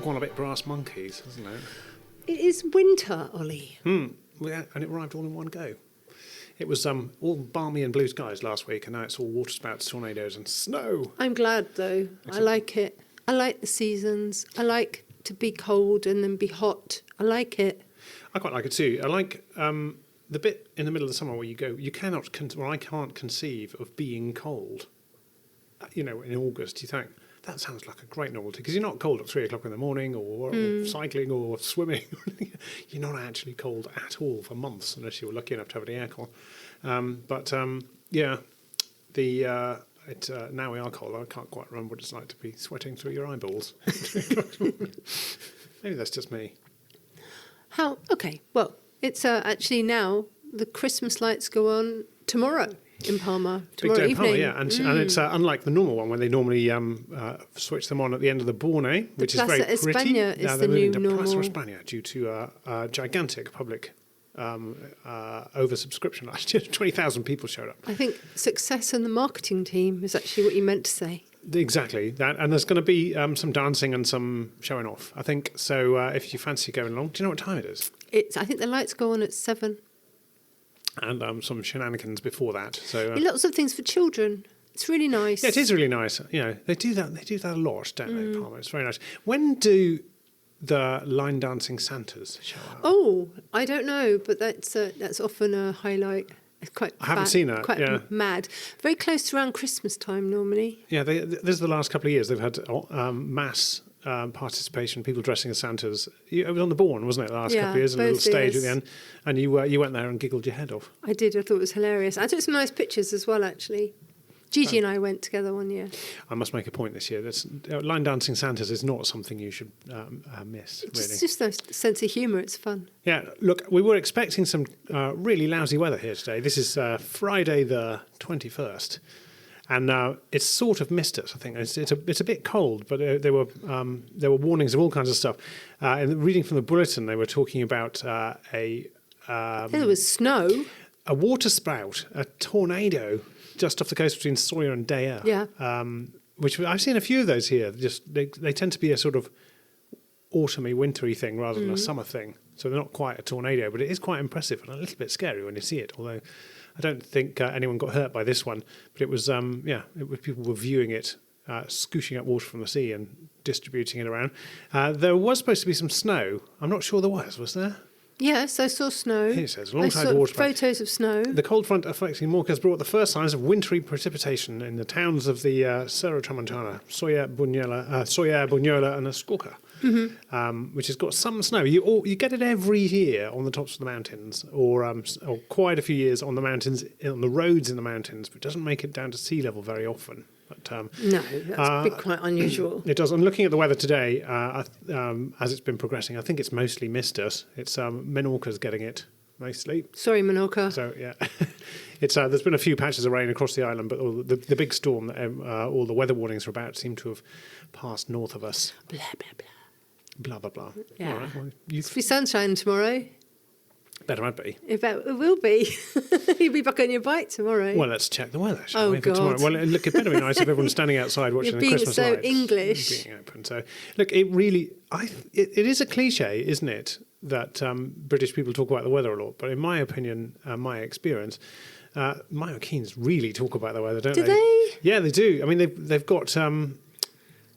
all gone a bit brass monkeys, hasn't it? It is winter, Ollie. Yeah, and it arrived all in one go. It was all balmy and blue skies last week, and now it's all waterspouts, tornadoes, and snow. I'm glad, though. I like it. I like the seasons. I like to be cold and then be hot. I like it. I quite like it too. I like the bit in the middle of the summer where you go. You cannot, I can't conceive of being cold. In August, you think that sounds like a great novelty because you're not cold at 3 o'clock in the morning or cycling or swimming. You're not actually cold at all for months unless you were lucky enough to have the aircon. Now we are cold. I can't quite remember what it's like to be sweating through your eyeballs. Maybe that's just me. How? Okay. Well, it's actually now the Christmas lights go on tomorrow in Palma. Tomorrow Big day in evening. Palma, yeah. And it's unlike the normal one when they normally switch them on at the end of the Borne, which is very Plaza pretty. España is Now the they're moving new to normal. Plaza España due to a gigantic public oversubscription last year. 20,000 people showed up. I think success in the marketing team is actually what you meant to say. Exactly that, and there's going to be some dancing and some showing off, I think. So if you fancy going along, do you know what time it is? I think the lights go on at 7. And some shenanigans before that. So Lots of things for children. It's really nice. yeah, it is really nice. They do that. They do that a lot, don't they, Palmer? It's very nice. When do the line dancing Santas show up? Oh, I don't know, but that's often a highlight. It's quite. I haven't seen that, Quite yeah. mad. Very close to around Christmas time normally. Yeah, this is the last couple of years they've had mass participation, people dressing as Santas. It was on the Bourne, wasn't it, the last couple of years, and a little both stage at years. the end, and you went there and giggled your head off. I did. I thought it was hilarious. I took some nice pictures as well, actually. Gigi and I went together one year. I must make a point this year. Line dancing Santas is not something you should miss, really. It's just a sense of humour. It's fun. Yeah, look, we were expecting some really lousy weather here today. This is Friday the 21st, and it's sort of missed us, I think. It's a bit cold, but there were warnings of all kinds of stuff. And reading from the bulletin, they were talking about There was snow. a water spout, a tornado, just off the coast between Sawyer and Daya. Yeah. Which I've seen a few of those here. They tend to be a sort of autumny, wintry thing rather than a summer thing. So they're not quite a tornado, but it is quite impressive and a little bit scary when you see it. Although I don't think anyone got hurt by this one, but it was people were viewing it, scooshing up water from the sea and distributing it around. There was supposed to be some snow. I'm not sure there was there? Yes, I saw snow. Here it says, I alongside saw the water spout. photos of snow. The cold front affecting Mallorca has brought the first signs of wintry precipitation in the towns of the Serra Tramontana, Soia, Bunyola and Escorca, which has got some snow. You get it every year on the tops of the mountains, or quite a few years on the mountains, on the roads in the mountains, but it doesn't make it down to sea level very often. But, No, that's quite unusual. it does. And looking at the weather today, as it's been progressing, I think it's mostly missed us. It's Menorca's getting it mostly. Sorry, Menorca. So yeah, it's there's been a few patches of rain across the island, but the big storm that all the weather warnings are about seem to have passed north of us. Blah, blah, blah. Blah blah blah. Yeah. All right, well, It's be sunshine tomorrow. better I'd be. It will be. You'll be back on your bike tomorrow. Well, let's check the weather, shall Oh, we, for tomorrow? God. Well, look, it better be nice if everyone's standing outside watching You're the being Christmas so lights. English. Being open. So, look, it really, it is a cliche, isn't it, that British people talk about the weather a lot. But in my opinion, my experience, Mallorquins really talk about the weather, don't they? Do they? Yeah, they do. I mean, they've got.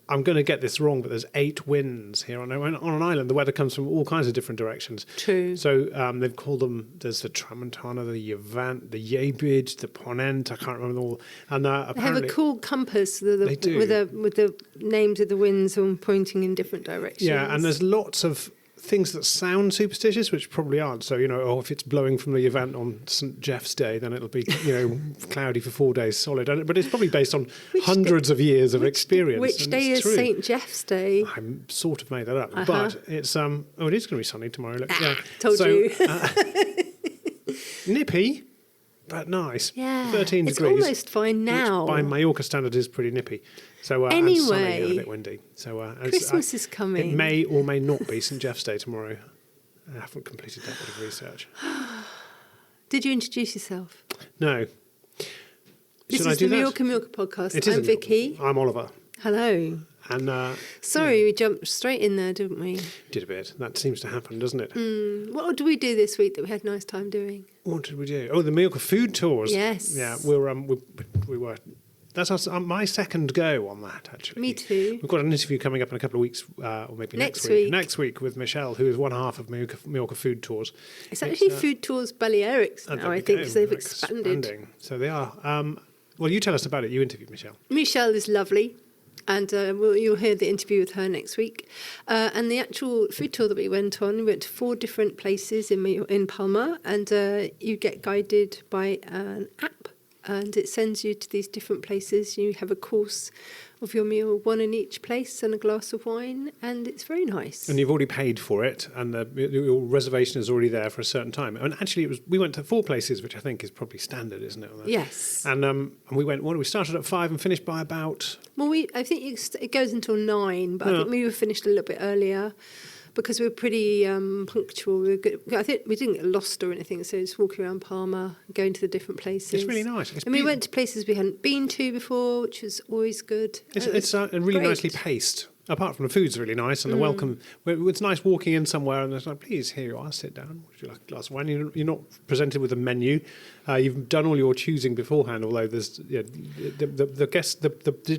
I'm going to get this wrong, but there's 8 winds here on an island. The weather comes from all kinds of different directions. True. So they've called them. There's the Tramontana, the Levant, the Yebid, the Ponent. I can't remember them all. And They have apparently, a cool compass They do. with the names of the winds all pointing in different directions. yeah, and there's lots of things that sound superstitious, which probably aren't. So, if it's blowing from the event on St. Jeff's Day, then it'll be, cloudy for 4 days solid. But it's probably based on hundreds of years of experience. Which and day it's is true. St. Jeff's Day? I sort of made that up. But it's, it is going to be sunny tomorrow. Look. Yeah. Told you. Nippy, but nice. Yeah. 13 it's degrees. almost fine now. Which by Mallorca standard is pretty nippy. So Anyway, and sunny and a bit windy. So Christmas is coming. It may or may not be St. Jeff's Day tomorrow. I haven't completed that bit of research. Did you introduce yourself? No. This Should I is do the that? Mallorca podcast. It is I'm Vicki. I'm Oliver. Hello. And Sorry, we jumped straight in there, didn't we? did a bit. That seems to happen, doesn't it? What did we do this week that we had a nice time doing? What did we do? Oh, the Mallorca food tours. Yes. Yeah, we were. That's my second go on that, actually. Me too. We've got an interview coming up in a couple of weeks, or maybe next week. Next week with Michelle, who is one half of Mallorca food tours. It's actually Food Tours Balearics now, I think, because they've expanded. So they are. Well, you tell us about it. You interviewed Michelle. Michelle is lovely. And you'll hear the interview with her next week. And the actual food tour that we went to 4 different places in Palma, and you get guided by an app, and it sends you to these different places. You have a course of your meal, one in each place, and a glass of wine, and it's very nice. And you've already paid for it, and your reservation is already there for a certain time. And actually, we went to 4 places, which I think is probably standard, isn't it? Yes. And we went. We started at 5 and finished by about. Well, I think it goes until 9, but I think we were finished a little bit earlier because we were pretty punctual. We were good. I think we didn't get lost or anything, so just walking around Palma, going to the different places. It's really nice. We went to places we hadn't been to before, which was always good. It's really nicely paced. Apart from the food's really nice and the welcome. It's nice walking in somewhere and it's like, please, here you are, sit down. Would you like a glass of wine? You're not presented with a menu. You've done all your choosing beforehand, although there's the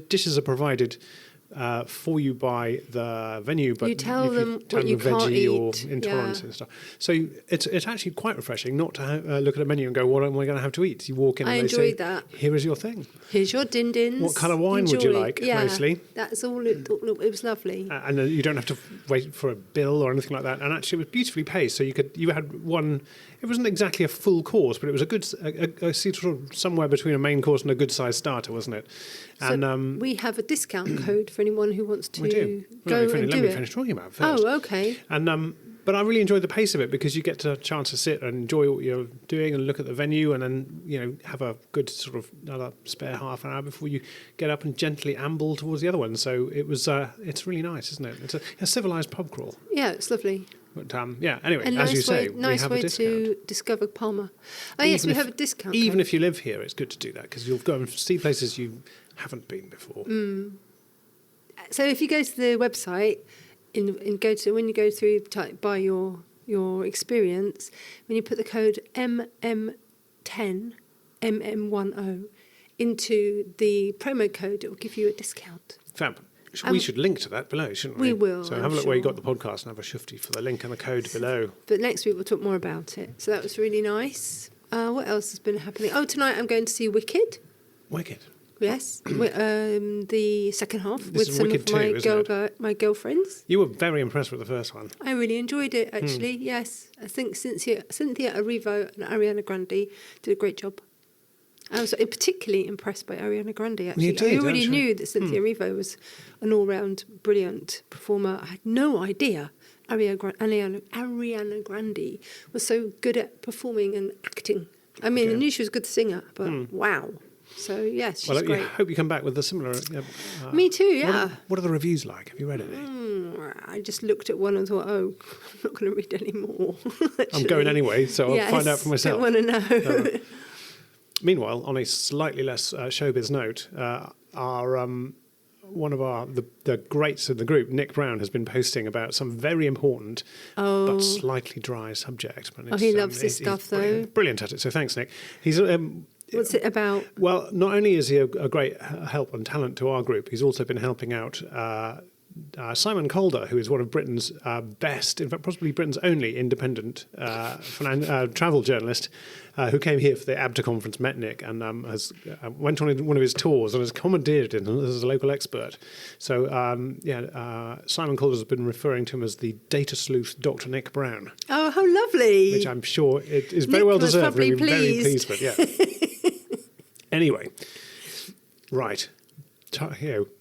dishes are provided for you by the venue, but you tell them what you can't veggie eat or intolerance and stuff. So it's actually quite refreshing not to look at a menu and go, what am I going to have to eat? You walk in and they say, that. Here is your thing. Here's your din-dins. What colour wine would you like, mostly? That's all. It was lovely. And you don't have to wait for a bill or anything like that. And actually, it was beautifully paced. So you had one. It wasn't exactly a full course, but it was a good, sort of somewhere between a main course and a good-sized starter, wasn't it? And we have a discount code for anyone who wants to we do. go and do it. Let me finish talking about it first. Oh, okay. And but I really enjoyed the pace of it because you get a chance to sit and enjoy what you're doing and look at the venue, and then have a good sort of another spare half an hour before you get up and gently amble towards the other one. So it was. It's really nice, isn't it? It's a civilised pub crawl. Yeah, it's lovely. But anyway, and as you say, nice we have way a discount. to discover Palma. Oh yes, we have a discount. Even if you live here, it's good to do that because you'll go and see places you haven't been before. So if you go to the website, when you go through by your experience, when you put the code MM10 into the promo code, it will give you a discount. Fab. We should link to that below, shouldn't we? We will. So have a look where you got the podcast and have a shufty for the link and the code below. But next week we'll talk more about it. So that was really nice. What else has been happening? Oh, tonight I'm going to see Wicked. Wicked. Yes, the second half This with some of my girlfriends. You were very impressed with the first one. I really enjoyed it, actually. Yes, I think Cynthia Erivo and Ariana Grande did a great job. I was particularly impressed by Ariana Grande, actually. You did, I already knew that Cynthia Erivo was an all-round brilliant performer. I had no idea Ariana Grande was so good at performing and acting. I mean, I knew she was a good singer, but wow. So, yes, she's great. I hope you come back with a similar... Me too, yeah. What are the reviews like? Have you read any? I just looked at one and thought, I'm not going to read any more. I'm going anyway, so I'll find out for myself. I don't want to know. Meanwhile, on a slightly less showbiz note, one of the greats of the group, Nick Brown, has been posting about some very important but slightly dry subject. He loves this stuff, though. Brilliant at it, so thanks, Nick. He's... What's it about? Well, not only is he a great help and talent to our group, he's also been helping out Simon Calder, who is one of Britain's best, in fact, possibly Britain's only independent travel journalist, who came here for the ABTA conference, met Nick, and went on one of his tours and has commandeered him as a local expert. So, Simon Calder has been referring to him as the data sleuth Dr. Nick Brown. Oh, how lovely. Which I'm sure it is very well deserved. We're very pleased with, yeah. Anyway, right.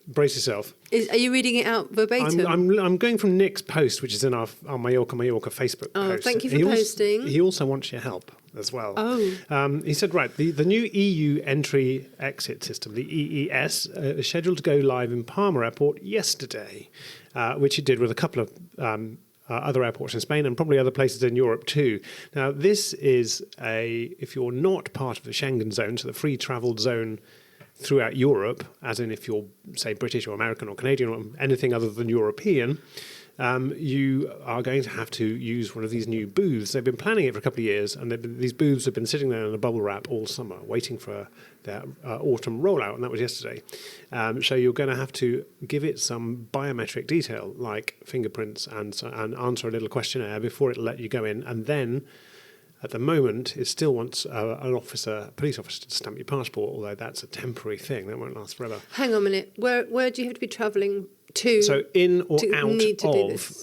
Brace yourself. Are you reading it out verbatim? I'm going from Nick's post, which is in our Mallorca Facebook post. Thank you for posting. He also wants your help as well. Oh. He said, right, the new EU entry-exit system, the EES, is scheduled to go live in Palma Airport yesterday, which it did with a couple of other airports in Spain and probably other places in Europe too. Now, this is if you're not part of the Schengen zone, so the free travel zone throughout Europe, as in if you're, say, British or American or Canadian or anything other than European, you are going to have to use one of these new booths. They've been planning it for a couple of years, and these booths have been sitting there in a bubble wrap all summer, waiting for their autumn rollout, and that was yesterday. So you're going to have to give it some biometric detail, like fingerprints, and answer a little questionnaire before it'll let you go in, and then. At the moment, it still wants a police officer to stamp your passport, although that's a temporary thing. That won't last forever. Hang on a minute. Where do you have to be travelling to? So in or out of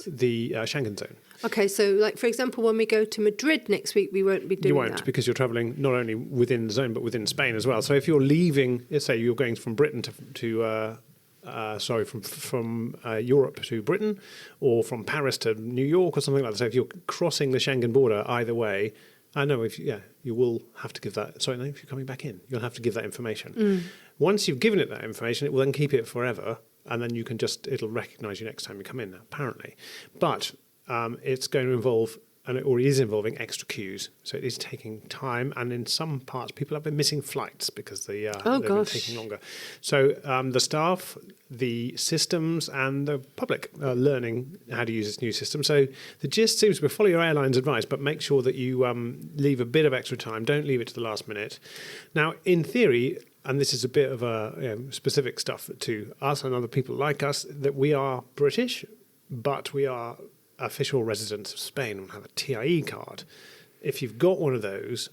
the Schengen zone. Okay, so like for example, when we go to Madrid next week, we won't be doing that. You won't, because you're travelling not only within the zone but within Spain as well. So if you're leaving, let's say you're going from Britain from Europe to Britain, or from Paris to New York, or something like that. So if you're crossing the Schengen border either way, I know you will have to give that. Sorry, no, if you're coming back in, you'll have to give that information. Once you've given it that information, it will then keep it forever, and then it'll recognise you next time you come in. Apparently, but it's going to involve. And it already is involving extra queues, so it is taking time. And in some parts, people have been missing flights because they've been taking longer. So the staff, the systems, and the public are learning how to use this new system. So the gist seems to be follow your airline's advice, but make sure that you leave a bit of extra time. Don't leave it to the last minute. Now, in theory, and this is a bit of specific stuff to us and other people like us, that we are British, but we are official residents of Spain and have a TIE card. If you've got one of those,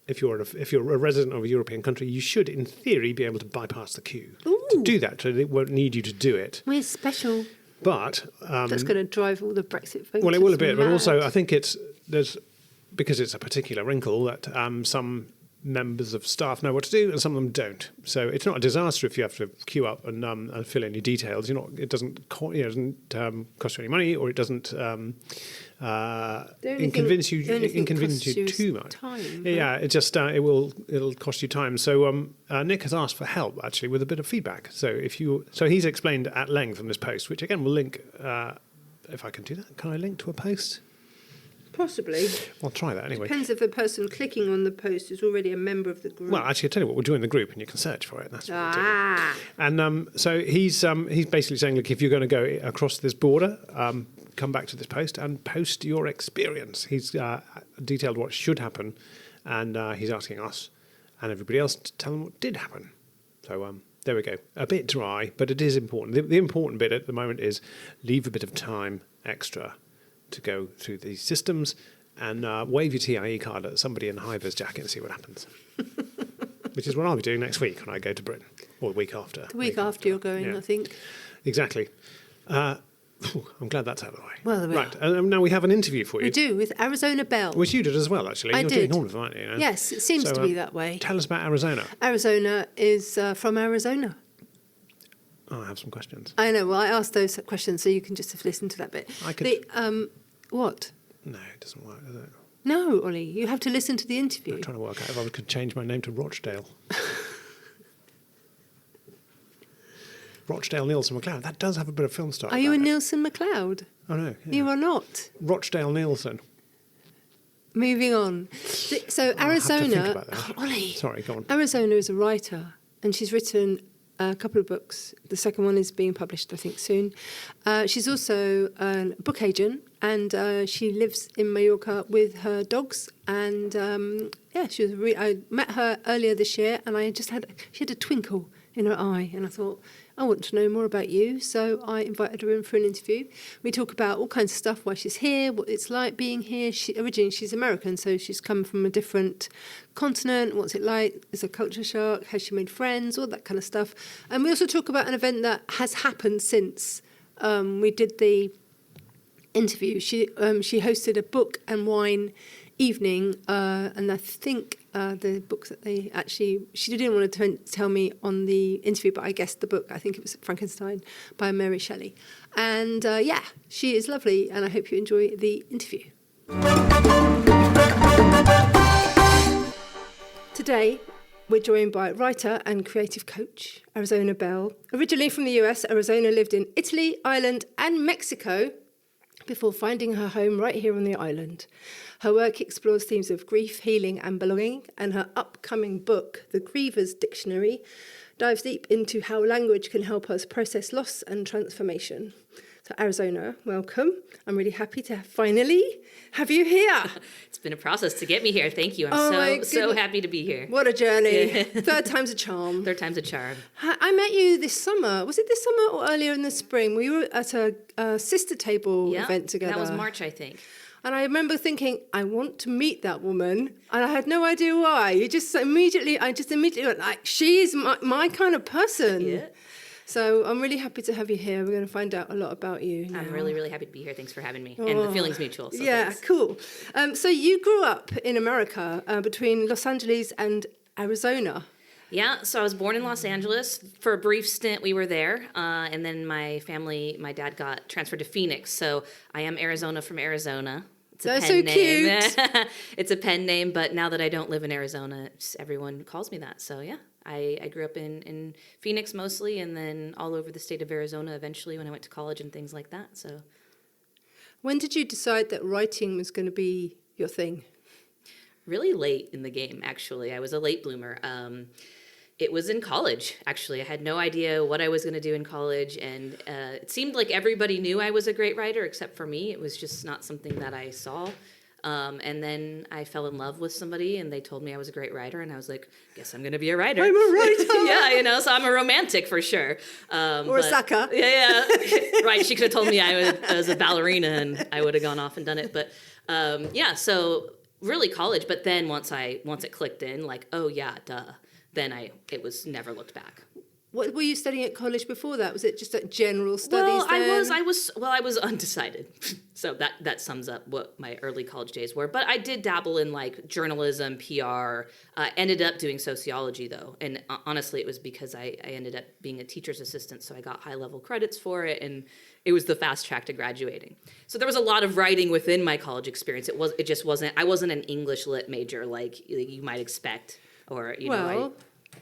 if you're a resident of a European country, you should, in theory, be able to bypass the queue to do that. So they won't need you to do it. We're special. But that's going to drive all the Brexit voters. Well, it will a bit, mad. but also I think because it's a particular wrinkle that some members of staff know what to do and some of them don't. So it's not a disaster if you have to queue up and fill in your details. It doesn't cost you any money, or it doesn't inconvenience you too much. Time, it just it'll cost you time. So Nick has asked for help actually with a bit of feedback. So he's explained at length on this post, which again we'll link. If I can do that, can I link to a post? Possibly. I'll try that anyway. Depends if the person clicking on the post is already a member of the group. Well, actually, I'll tell you what, we'll join the group and you can search for it. That's what we'll do. And so he's basically saying, look, if you're going to go across this border, come back to this post and post your experience. He's detailed what should happen, and he's asking us and everybody else to tell them what did happen. So there we go. A bit dry, but it is important. The important bit at the moment is leave a bit of time extra to go through these systems and wave your TIE card at somebody in Hiver's jacket and see what happens. Which is what I'll be doing next week when I go to Britain, or the week after. The week after you're going, I think. Exactly. I'm glad that's out of the way. Well, there we right, and now we have an interview for you. We do, with Arizona Bell. Which you did as well, actually. You're doing all of them, aren't you? Yes, it seems to be that way. Tell us about Arizona. Arizona is from Arizona. Oh, I have some questions. I know. Well, I asked those questions, so you can just listen to that bit. I could. What? No, it doesn't work, does it? No, Ollie, you have to listen to the interview. I'm trying to work out if I could change my name to Rochdale. Rochdale Nielsen MacLeod. That does have a bit of film style. Are you a Nielsen MacLeod? Oh, no. Yeah. You are not. Rochdale Nielsen. Moving on. So Arizona... I'll have to think about that. Ollie. Sorry, go on. Arizona is a writer, and she's written a couple of books. The second one is being published, I think, soon. She's also a book agent, and she lives in Mallorca with her dogs. And I met her earlier this year, and she had a twinkle in her eye, and I thought, I want to know more about you. So I invited her in for an interview. We talk about all kinds of stuff, why she's here, what it's like being here. Originally, she's American, so she's come from a different continent. What's it like? Is a culture shock? Has she made friends? All that kind of stuff. And we also talk about an event that has happened since we did the interview. She hosted a book and wine evening, and I think the book that she didn't want to tell me on the interview, but I guessed the book. I think it was Frankenstein by Mary Shelley. And she is lovely, and I hope you enjoy the interview. Today, we're joined by writer and creative coach, Arizona Bell. Originally from the US, Arizona lived in Italy, Ireland, and Mexico before finding her home right here on the island. Her work explores themes of grief, healing, and belonging, and her upcoming book, The Griever's Dictionary, dives deep into how language can help us process loss and transformation. So Arizona, welcome. I'm really happy to finally have you here. It's been a process to get me here. Thank you. I'm so happy to be here. What a journey. Third time's a charm. Third time's a charm. I met you this summer. Was it this summer or earlier in the spring? We were at a sister table event together. That was March, I think. And I remember thinking, I want to meet that woman. And I had no idea why. I just immediately went like, she's my kind of person. Yeah. So I'm really happy to have you here. We're going to find out a lot about you now. I'm really, really happy to be here. Thanks for having me. And the feeling's mutual. So yeah, thanks. cool. So you grew up in America between Los Angeles and Arizona. Yeah, so I was born in Los Angeles. For a brief stint, we were there. And then my dad got transferred to Phoenix. So I am Arizona from Arizona. It's a That's pen so name. cute. It's a pen name, but now that I don't live in Arizona, everyone calls me that. So yeah, I grew up in Phoenix mostly, and then all over the state of Arizona eventually when I went to college and things like that. So When did you decide that writing was going to be your thing? really late in the game, actually. I was a late bloomer. It was in college, actually. I had no idea what I was going to do in college, and it seemed like everybody knew I was a great writer except for me. It was just not something that I saw. And then I fell in love with somebody, and they told me I was a great writer, and I was like, guess I'm going to be a writer. I'm a writer. Yeah, so I'm a romantic for sure. Or a sucker. Yeah. Right, she could have told me I was a ballerina, and I would have gone off and done it. But so really college. But then once it clicked in, like, oh yeah, duh. Then it was never looked back. What were you studying at college before that? Was it just like general studies? Well, I was undecided. So that sums up what my early college days were. But I did dabble in like journalism, PR. Ended up doing sociology though, and honestly, it was because I ended up being a teacher's assistant, so I got high level credits for it, and it was the fast track to graduating. So there was a lot of writing within my college experience. It just wasn't. I wasn't an English lit major like you might expect. Or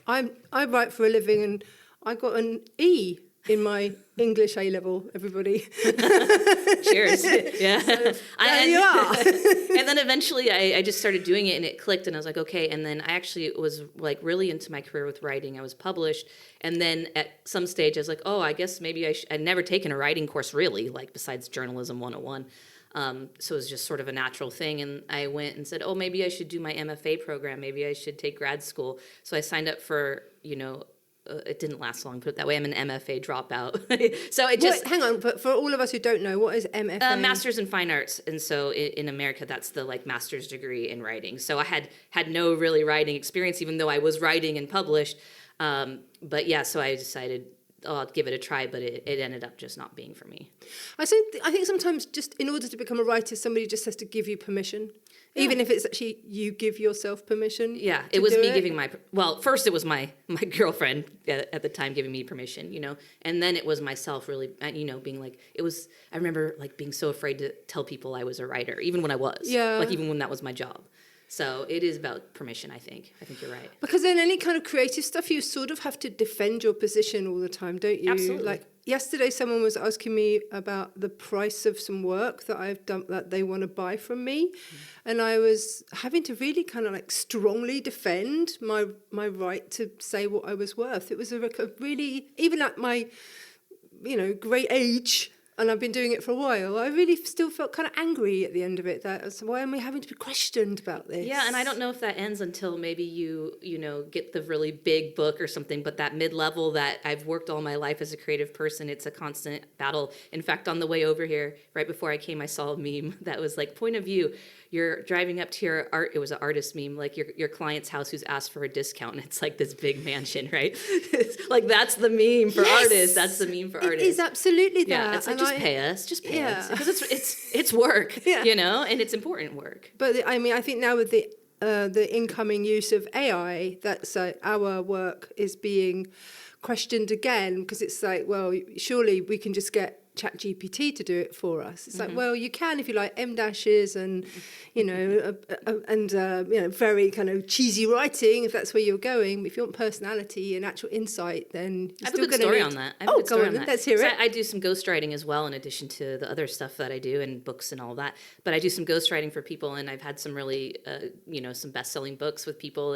I write for a living, and I got an E in my English A level. Everybody, cheers! Yeah, so there you are. And then eventually, I just started doing it, and it clicked, and I was like, okay. And then I actually was like really into my career with writing. I was published, and then at some stage, I was like, oh, I guess maybe I'd never taken a writing course really, like besides Journalism 101. So it was just sort of a natural thing. And I went and said, oh, maybe I should do my MFA program. Maybe I should take grad school. So I signed up for, it didn't last long, put it that way. I'm an MFA dropout. So it just... hang on, but for all of us who don't know, what is MFA? Master's in Fine Arts. And so in America, that's the master's degree in writing. So I had no really writing experience, even though I was writing and published. But yeah, so I decided... I'll give it a try, but it ended up just not being for me. I think sometimes just in order to become a writer, somebody just has to give you permission, even if it's actually you give yourself permission. Yeah, it was me giving first it was my girlfriend at the time giving me permission, and then it was myself really, being like, I remember like being so afraid to tell people I was a writer, even when I was, even when that was my job. So it is about permission, I think. I think you're right. Because in any kind of creative stuff, you sort of have to defend your position all the time, don't you? Absolutely. Like yesterday, someone was asking me about the price of some work that I've done that they want to buy from me. Mm. And I was having to really kind of like strongly defend my right to say what I was worth. It was a really, even at my, great age, and I've been doing it for a while, I really still felt kind of angry at the end of it. Why am I having to be questioned about this? Yeah, and I don't know if that ends until maybe you get the really big book or something, but that mid-level that I've worked all my life as a creative person, it's a constant battle. In fact, on the way over here, right before I came, I saw a meme that was like, point of view, you're driving up to your art, it was an artist meme, like your client's house who's asked for a discount, and it's like this big mansion, right? Like that's the meme for artists. That's the meme for artists. It is absolutely that. Yeah, it's like just pay us because it's work, and it's important work. But I think now with the incoming use of AI, that's our work is being questioned again, because it's like, well, surely we can just get ChatGPT to do it for us. It's like, well, you can if you like M dashes and, very kind of cheesy writing, if that's where you're going. But if you want personality and actual insight, then I have a good story on that. Go on, let's hear it. I do some ghostwriting as well, in addition to the other stuff that I do and books and all that. But I do some ghostwriting for people, and I've had some really, some best-selling books with people,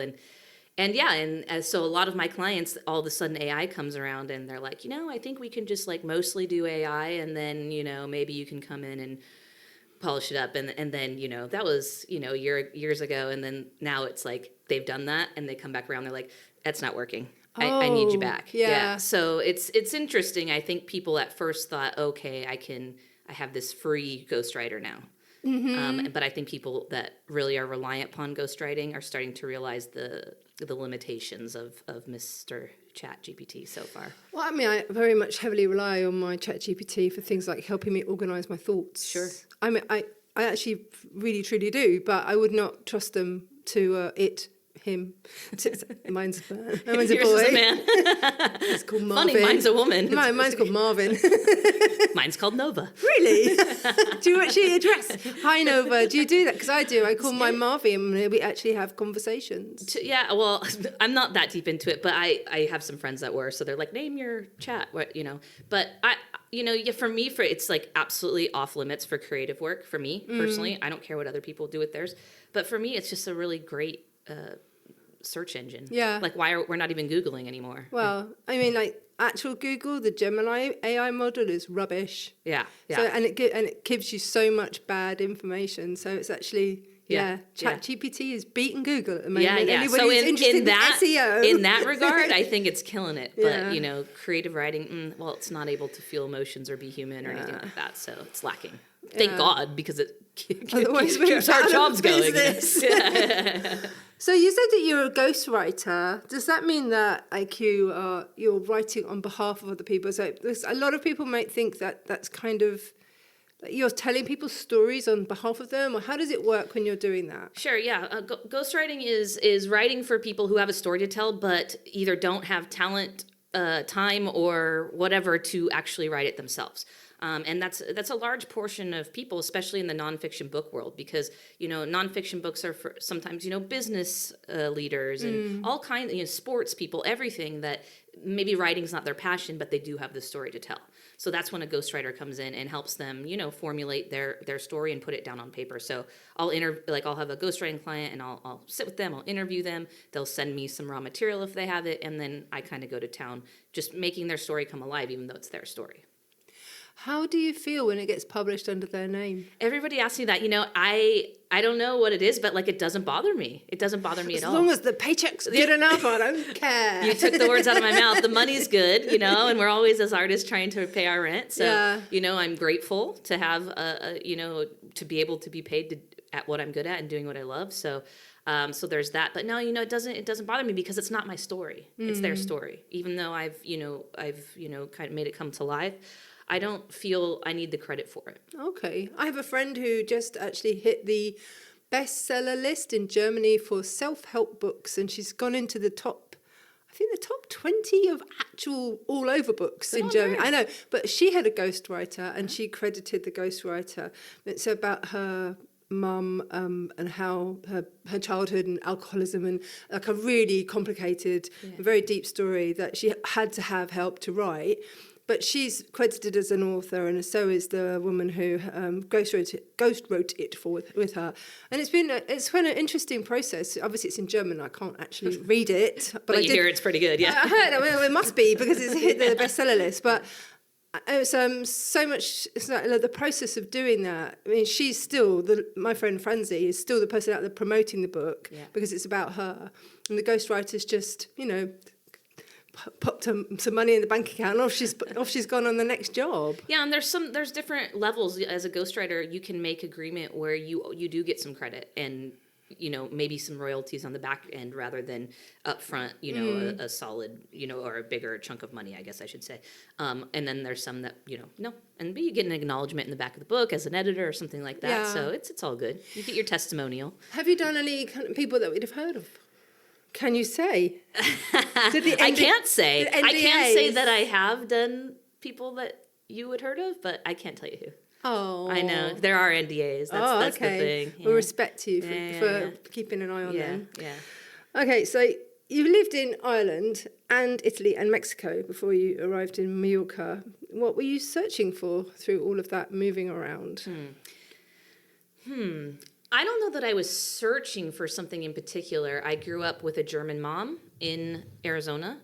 so a lot of my clients, all of a sudden AI comes around and they're like, I think we can just like mostly do AI, and then, maybe you can come in and polish it up. And then, that was, years ago. And then now it's like they've done that and they come back around. They're like, that's not working. I need you back. Yeah. So it's interesting. I think people at first thought, okay, I have this free ghostwriter now. But I think people that really are reliant upon ghostwriting are starting to realize the limitations of Mr. ChatGPT so far. Well, I mean, I very much heavily rely on my ChatGPT for things like helping me organise my thoughts. Sure. I mean, I actually really, truly do, but I would not trust them to him. Mine's a boy. Yours is a man. It's called Marvin. Funny, mine's a woman. Mine's called Marvin. Mine's called Nova. Really? Do you actually address? Hi, Nova. Do you do that? Because I do. I call mine Marvin, and we actually have conversations. Yeah, well, I'm not that deep into it, but I have some friends that were, so they're like, name your chat, But for me, it's like absolutely off limits for creative work. For me personally, I don't care what other people do with theirs, but for me, it's just a really great search engine. Yeah. Like we're not even Googling anymore. Well, I mean, like actual Google, the Gemini AI model is rubbish. Yeah. So and it gives you so much bad information. So it's actually ChatGPT is beating Google at the moment. Yeah. Anybody So who's interested in that SEO. in that regard, I think it's killing it. But Yeah. creative writing, it's not able to feel emotions or be human or anything like that. So it's lacking. Thank God, because it Otherwise we're keeps our out of jobs going. business. Yeah. So you said that you're a ghostwriter. Does that mean that like you're writing on behalf of other people? So a lot of people might think that that's kind of you're telling people stories on behalf of them, or how does it work when you're doing that? Sure, yeah. Ghostwriting is writing for people who have a story to tell, but either don't have talent, time, or whatever to actually write it themselves. And that's a large portion of people, especially in the nonfiction book world, because nonfiction books are for sometimes business leaders and all kinds, sports people, everything that maybe writing's not their passion, but they do have the story to tell. So that's when a ghostwriter comes in and helps them, formulate their story and put it down on paper. So I'll have a ghostwriting client and I'll sit with them, I'll interview them, they'll send me some raw material if they have it, and then I kind of go to town, just making their story come alive, even though it's their story. How do you feel when it gets published under their name? Everybody asks me that. I don't know what it is, but it doesn't bother me. It doesn't bother me at all. As long as the paycheck's good enough, I don't care. You took the words out of my mouth. The money's good, and we're always as artists trying to pay our rent. So, I'm grateful to have, to be able to be paid at what I'm good at and doing what I love. So there's that. But no, it doesn't bother me because it's not my story. It's their story. Even though I've kind of made it come to life, I don't feel I need the credit for it. Okay. I have a friend who just actually hit the bestseller list in Germany for self-help books, and she's gone into the top 20 of actual all-over books in Germany. Nice. I know, but she had a ghostwriter, and she credited the ghostwriter. It's about her mum and how her childhood and alcoholism, and like a really complicated, very deep story that she had to have help to write. But she's credited as an author, and so is the woman who ghost wrote it with her. And it's been an interesting process. Obviously, it's in German. I can't actually read it, but you hear it's pretty good. Yeah, I heard. Well, it must be because it's hit the bestseller list. But it's so much. It's like the process of doing that. I mean, she's still my friend Franzi is still the person out there promoting the book because it's about her, and the ghostwriter's just popped some money in the bank account, and off she's gone on the next job. Yeah, and there's different levels. As a ghostwriter, you can make agreement where you do get some credit and maybe some royalties on the back end rather than up front, a solid, or a bigger chunk of money, I guess I should say. And then there's some that, no. And you get an acknowledgement in the back of the book as an editor or something like that. Yeah. So it's all good. You get your testimonial. Have you done any kind of people that we'd have heard of? Can you say? I can't say. the I can't say NDAs. that I have done people that you would heard of, but I can't tell you who. Oh. I know. There are NDAs. That's the thing. We'll Yeah. respect you for, Yeah. keeping an eye on them. Yeah. Okay, so you lived in Ireland and Italy and Mexico before you arrived in Mallorca. What were you searching for through all of that moving around? I don't know that I was searching for something in particular. I grew up with a German mom in Arizona,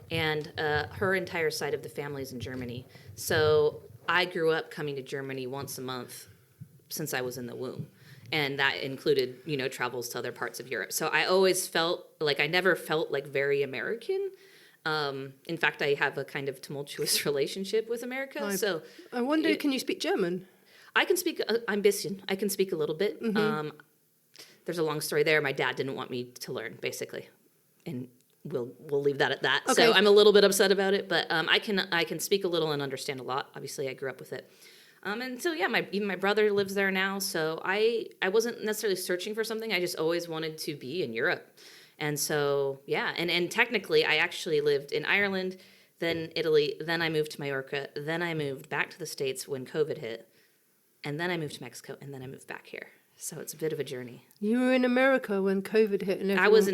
and her entire side of the family is in Germany. So I grew up coming to Germany once a month since I was in the womb. And that included, travels to other parts of Europe. So I always felt like I never felt like very American. In fact, I have a kind of tumultuous relationship with America. I wonder, can you speak German? I can speak, I'm bisschen. I can speak a little bit. There's a long story there. My dad didn't want me to learn, basically. And we'll leave that at that. Okay. So I'm a little bit upset about it, but I can speak a little and understand a lot. Obviously, I grew up with it. And so, yeah, even my brother lives there now. So I wasn't necessarily searching for something. I just always wanted to be in Europe. And so, yeah. And technically, I actually lived in Ireland, then Italy, then I moved to Mallorca, then I moved back to the States when COVID hit. And then I moved to Mexico, and then I moved back here. So it's a bit of a journey. You were in America when COVID hit, and I was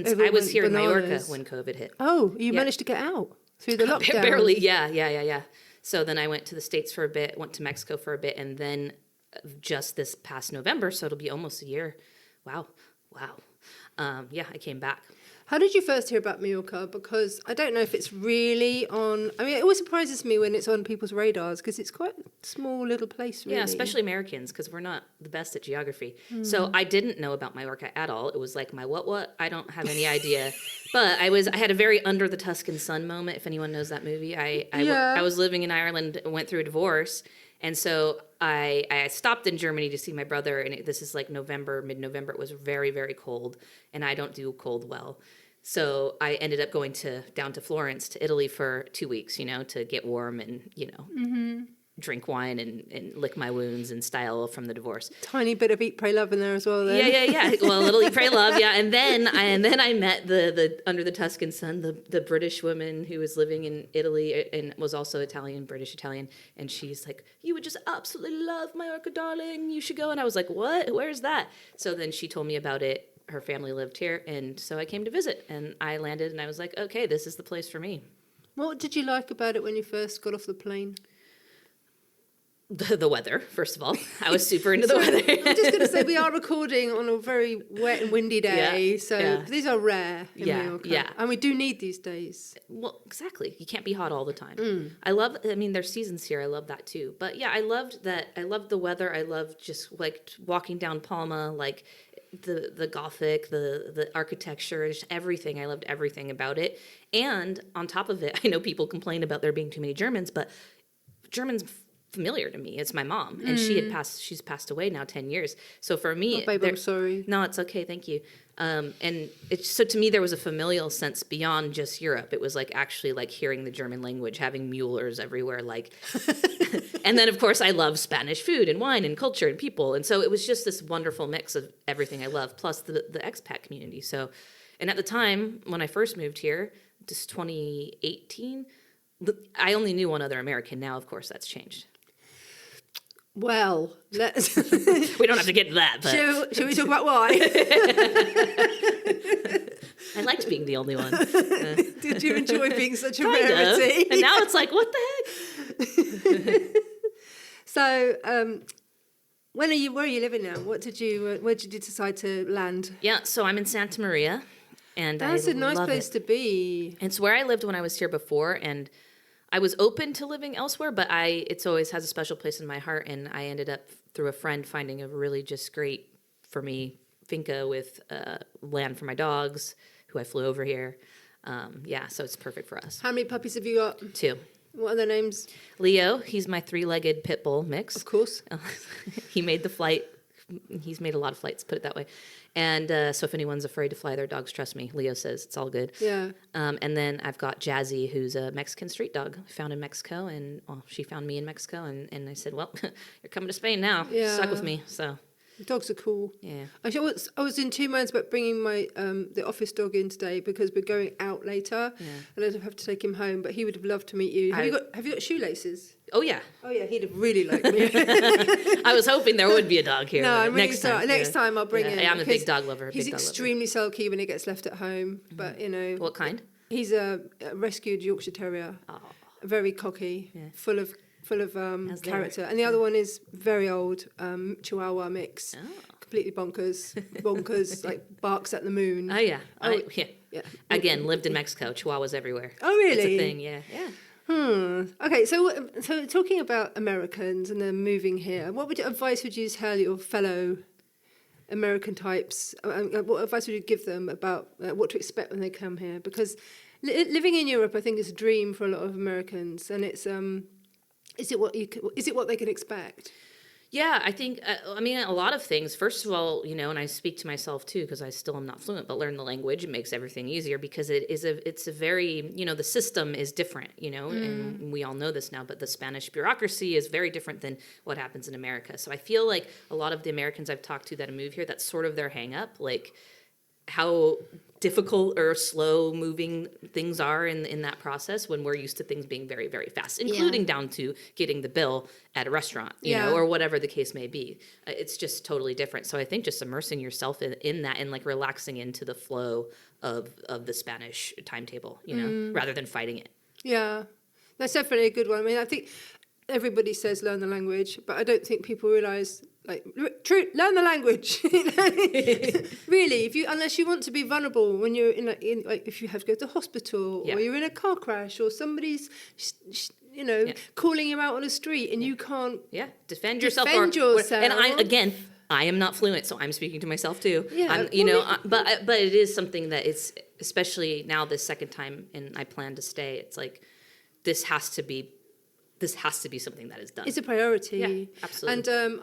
here in Mallorca bananas. when COVID hit. Oh, you managed to get out through the lockdown. Barely, yeah. So then I went to the States for a bit, went to Mexico for a bit, and then just this past November, so it'll be almost a year. Wow. Yeah, I came back. How did you first hear about Mallorca? Because I don't know if it's really on... I mean, it always surprises me when it's on people's radars, because it's quite a small little place, really. Yeah, especially Americans, because we're not the best at geography. So I didn't know about Mallorca at all. It was like my what? I don't have any idea. But I had a very Under the Tuscan Sun moment, if anyone knows that movie. I was living in Ireland, went through a divorce, and so I stopped in Germany to see my brother, and this is like mid-November. It was very, very cold, and I don't do cold well. So I ended up going down to Florence, to Italy for 2 weeks, to get warm and, drink wine and lick my wounds in style from the divorce. Tiny bit of Eat, Pray, Love in there as well, then. Yeah. Well, a little Eat, Pray, Love, yeah. And then I met the Under the Tuscan Sun, the British woman who was living in Italy and was also British Italian. And she's like, "You would just absolutely love Mallorca, darling. You should go." And I was like, "What? Where's that?" So then she told me about it. Her family lived here, and so I came to visit, and I landed, and I was like, okay, this is the place for me. What did you like about it when you first got off the plane? The weather, first of all. I was super into the weather. I'm just going to say we are recording on a very wet and windy day, these are rare in Mallorca. Yeah. And we do need these days. Well, exactly. You can't be hot all the time. There's seasons here. I love that too. But yeah, I loved that. I loved the weather. I loved just like walking down Palma, like the Gothic, the architecture, just everything. I loved everything about it. And on top of it, I know people complain about there being too many Germans, but German's familiar to me. It's my mom, and she's passed away now 10 years. So for me, babe, I'm sorry. No, it's okay. Thank you. And so to me, there was a familial sense beyond just Europe. It was like actually like hearing the German language, having Muellers everywhere, like, and then of course I love Spanish food and wine and culture and people. And so it was just this wonderful mix of everything I love, plus the expat community. So, and at the time when I first moved here, just 2018, I only knew one other American. Now, of course, that's changed. Well, let's... We don't have to get to that, but... Shall we talk about why? I liked being the only one. Did you enjoy being such a Kind rarity? of. And now it's like, what the heck? So, where are you living now? Where did you decide to land? Yeah, so I'm in Santa Maria, and That's a nice place to be. It's where I lived when I was here before, and I was open to living elsewhere, but it's always has a special place in my heart, and I ended up, through a friend, finding a really just great, for me, finca with land for my dogs, who I flew over here. So it's perfect for us. How many puppies have you got? 2. What are their names? Leo, he's my 3-legged pit bull mix. Of course. He made the flight. He's made a lot of flights, put it that way. And so if anyone's afraid to fly their dogs, trust me, Leo says it's all good. Yeah. And then I've got Jazzy, who's a Mexican street dog found in Mexico. And she found me in Mexico. And I said, well, you're coming to Spain now. Yeah. Stuck with me. So Dogs are cool. Yeah. Actually, I was in two minds about bringing my the office dog in today because we're going out later, and I'd have to take him home. But he would have loved to meet you. Have you got shoelaces? Oh yeah. Oh yeah, he'd have really liked me. I was hoping there would be a dog here. No, I'm really next sorry. time. Next time I'll bring him. I'm a big dog lover. He's extremely sulky when he gets left at home, but you know. What kind? He's a rescued Yorkshire Terrier. Oh. Very cocky, full of character. And the other one is very old, Chihuahua mix. Oh. Completely bonkers, like barks at the moon. Oh yeah. Yeah. Again, lived in Mexico. Chihuahuas everywhere. Oh really? It's a thing. Yeah. Okay, so talking about Americans and them moving here, what advice would you tell your fellow American types? What advice would you give them about what to expect when they come here? Because living in Europe, I think, is a dream for a lot of Americans, and it's is it what they can expect? Yeah, I think, I mean, a lot of things. First of all, you know, and I speak to myself too, because I still am not fluent, but learn the language. It makes everything easier because it's a very, you know, the system is different, you know, and we all know this now, but the Spanish bureaucracy is very different than what happens in America. So I feel like a lot of the Americans I've talked to that move here, that's sort of their hang up, like how difficult or slow moving things are in that process when we're used to things being very, very fast, including down to getting the bill at a restaurant, you know, or whatever the case may be. It's just totally different. So I think just immersing yourself in that and like relaxing into the flow of the Spanish timetable, you know, rather than fighting it. Yeah, that's definitely a good one. I mean, I think everybody says learn the language, but I don't think people realise, like, true, learn the language. Really, unless you want to be vulnerable when you're in like if you have to go to the hospital or you're in a car crash or somebody's calling you out on the street and you can't defend yourself. And I am not fluent, so I'm speaking to myself too. But it is something that it's, especially now this second time and I plan to stay, it's like this has to be something that is done. It's a priority. Yeah, absolutely. And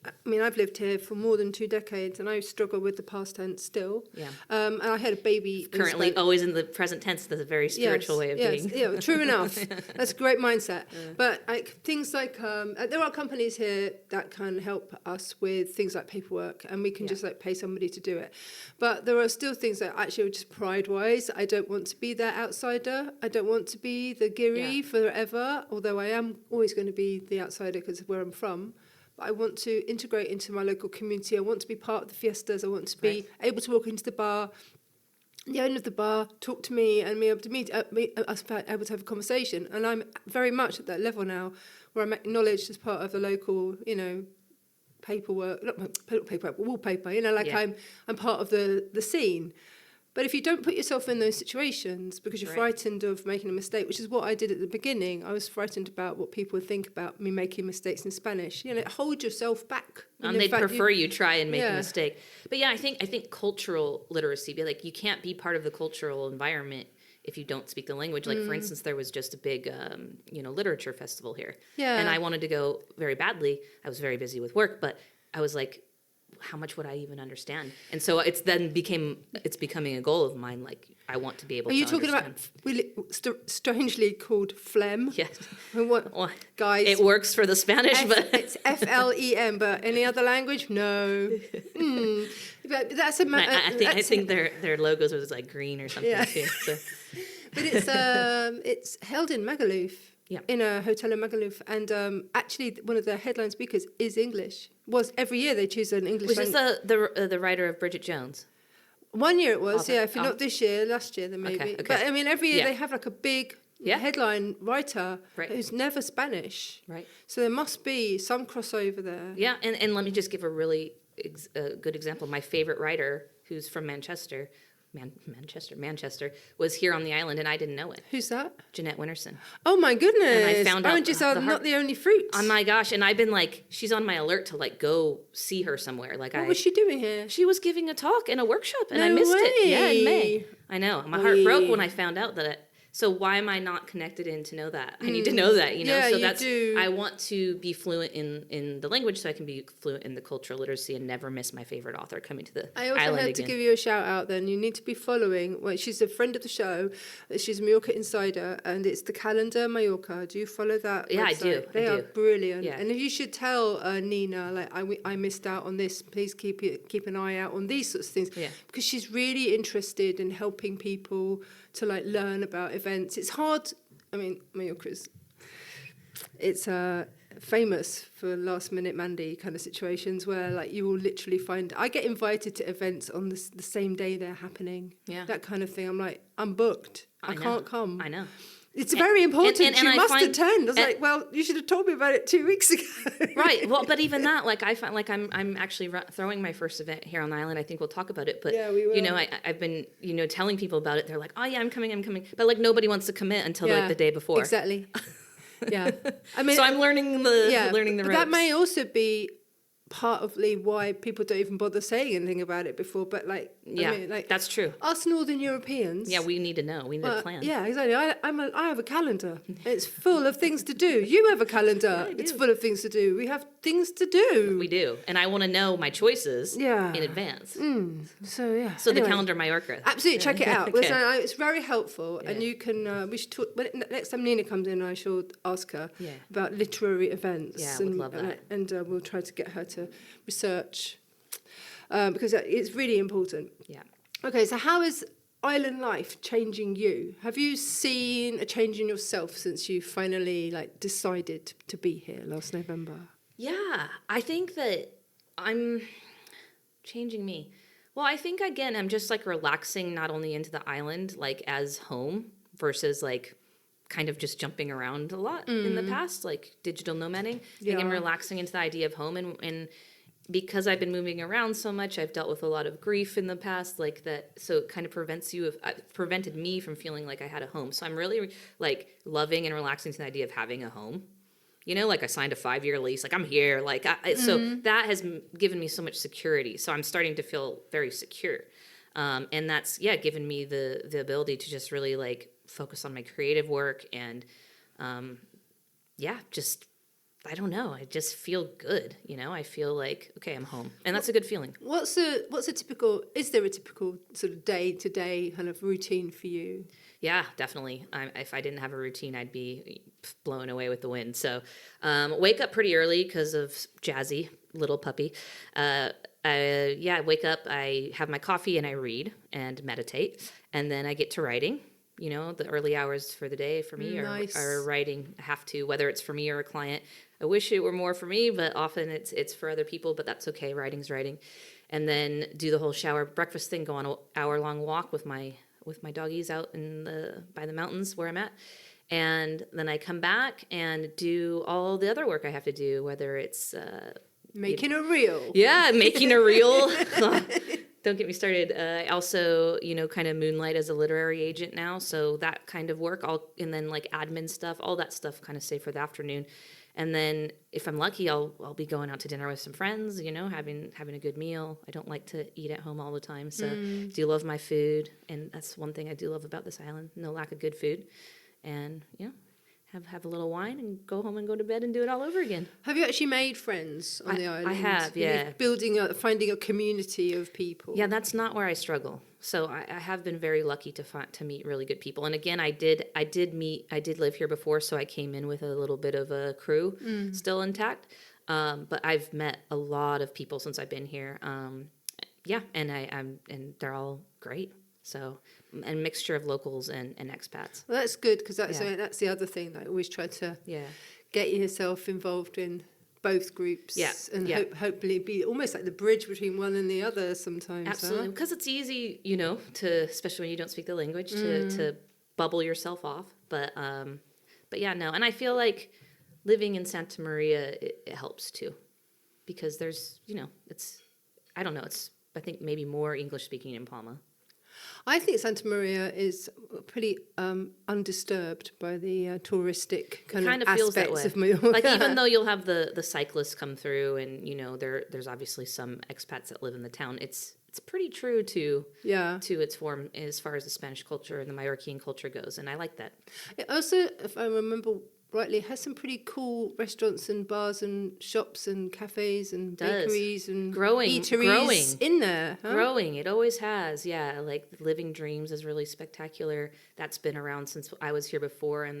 I mean, I've lived here for more than 2 decades, and I struggle with the past tense still. Yeah. And I had a baby. Currently, always in the present tense. That's a very spiritual way of being. Yeah, true enough. That's a great mindset. But things like there are companies here that can help us with things like paperwork, and we can just like pay somebody to do it. But there are still things that actually are just pride-wise. I don't want to be that outsider. I don't want to be the Giri forever, although I am always going to be the outsider because of where I'm from. But I want to integrate into my local community. I want to be part of the fiestas. I want to be able to walk into the bar, the owner of the bar, talk to me, and be able to us able to have a conversation. And I'm very much at that level now, where I'm acknowledged as part of the local, you know, wallpaper. You know, like I'm part of the scene. But if you don't put yourself in those situations because you're frightened of making a mistake, which is what I did at the beginning, I was frightened about what people would think about me making mistakes in Spanish. You know, hold yourself back. And they'd prefer you try and make a mistake. But yeah, I think cultural literacy, like you can't be part of the cultural environment if you don't speak the language. Like, for instance, there was just a big, literature festival here. Yeah. And I wanted to go very badly. I was very busy with work, but I was like, how much would I even understand? And so it's becoming a goal of mine. Like, I want to be able to understand. Are you talking about strangely called phlegm? Yes. Well, guys, it works for the Spanish, but it's FLEM. But any other language, no. But that's I think their logos was like green or something too. So. But it's held in Magaluf. Yeah. In a hotel in Magaluf, and actually one of the headline speakers is English. Was every year they choose an English. Was this the writer of Bridget Jones? 1 year it was, If not this year, last year then maybe. Okay. But I mean, every year they have like a big headline writer who's never Spanish. Right. So there must be some crossover there. Yeah, and let me just give a really good example. My favorite writer, who's from Manchester, was here on the island, and I didn't know it. Who's that? Jeanette Winterson. Oh my goodness! And I found out oranges are not the only fruit. Oh my gosh! And I've been like, she's on my alert to like go see her somewhere. Like, what was she doing here? She was giving a talk in a workshop, and I missed it. Yeah, in May. I know. My heart broke when I found out that. So why am I not connected in to know that? I need to know that, Yeah, so you that's, do. I want to be fluent in the language so I can be fluent in the cultural literacy and never miss my favorite author coming to the I also island had again. to give you a shout out then. You need to be following. Well, she's a friend of the show. She's a Mallorca insider, and it's the Calendar Mallorca. Do you follow that? Yeah, I website? do. They are brilliant. Yeah. And if you should tell Nina, like, I missed out on this, please keep an eye out on these sorts of things. Yeah. Because she's really interested in helping people to like learn about events. It's hard. I mean, Mallorca's, it's famous for last minute Mandy kind of situations where like you will literally find, I get invited to events on the same day they're happening. Yeah. That kind of thing. I'm like, I'm booked. I know. can't come. I know. It's very important. and You I must find- attend. I was and- like, well, you should have told me about it 2 weeks ago. Right. Well, but even that, like I find, like I'm actually throwing my first event here on the island. I think we'll talk about it. But Yeah, we will. I've been telling people about it. They're like, oh yeah, I'm coming. But like nobody wants to commit until like the day before. Exactly. Yeah. I mean, So I'm learning the but ropes. that may also be partly why people don't even bother saying anything about it before. But like, Yeah, I mean, like that's true. us Northern Europeans. Yeah, we need to know. We need a plan. Yeah, exactly. I have a calendar. It's full of things to do. You have a calendar. I It's do. full of things to do. We have things to do. We do, and I want to know my choices Yeah. in advance. So yeah. So Anyway, the calendar Mallorca. Absolutely, check it out. Okay. Listen, it's very helpful, and you can. We should talk. Next time Nina comes in, I shall ask her Yeah. about literary events. Yeah, I would love that. And we'll try to get her to research because it's really important. Yeah. Okay, so how is island life changing you? Have you seen a change in yourself since you finally like decided to be here last November? Yeah, I think that I'm changing me. Well, I think again, I'm just like relaxing not only into the island, like as home versus like kind of just jumping around a lot in the past, like digital nomading. I think I'm Yeah. relaxing into the idea of home and because I've been moving around so much, I've dealt with a lot of grief in the past, like that. So it kind of prevented me from feeling like I had a home. So I'm really like loving and relaxing to the idea of having a home. Like I signed a 5-year lease, like I'm here, like so that has given me so much security. So I'm starting to feel very secure, and that's given me the ability to just really like focus on my creative work and just. I don't know. I just feel good. I feel like, okay, I'm home. And that's a good feeling. Is there a typical sort of day-to-day kind of routine for you? Yeah, definitely. If I didn't have a routine, I'd be blown away with the wind. So wake up pretty early because of Jazzy, little puppy. I wake up, I have my coffee and I read and meditate. And then I get to writing. The early hours for the day for me Nice. are writing. I have to, whether it's for me or a client. I wish it were more for me, but often it's for other people, but that's okay. Writing's writing. And then do the whole shower breakfast thing, go on an hour-long walk with my doggies out by the mountains where I'm at. And then I come back and do all the other work I have to do, whether it's... Making a reel. Yeah, making a reel. Don't get me started. I also, kind of moonlight as a literary agent now. So that kind of work, and then like admin stuff, all that stuff kind of stay for the afternoon. And then if I'm lucky, I'll be going out to dinner with some friends, having a good meal. I don't like to eat at home all the time. So do love my food. And that's one thing I do love about this island, no lack of good food. And, have a little wine and go home and go to bed and do it all over again. Have you actually made friends on the island? I have, yeah. Finding a community of people. Yeah, that's not where I struggle. So I have been very lucky to meet really good people. And again, I did live here before, so I came in with a little bit of a crew still intact. But I've met a lot of people since I've been here. And they're all great. So, and mixture of locals and expats. Well, that's good because that's the other thing that I always try to get yourself involved in both groups. Yeah. And hopefully be almost like the bridge between one and the other sometimes. Absolutely, because it's easy, especially when you don't speak the language, to bubble yourself off. But yeah, no. And I feel like living in Santa Maria, it helps too, because there's, it's I think maybe more English speaking in Palma. I think Santa Maria is pretty undisturbed by the touristic kind of feels that aspects way. of Mallorca. Like even though you'll have the cyclists come through, and there's obviously some expats that live in the town. It's it's pretty true to Yeah. its form as far as the Spanish culture and the Mallorquin culture goes, and I like that. It also, if I remember rightly, has some pretty cool restaurants and bars and shops and cafes and bakeries and eateries in there. Huh? Growing, it always has. Yeah, like Living Dreams is really spectacular. That's been around since I was here before, and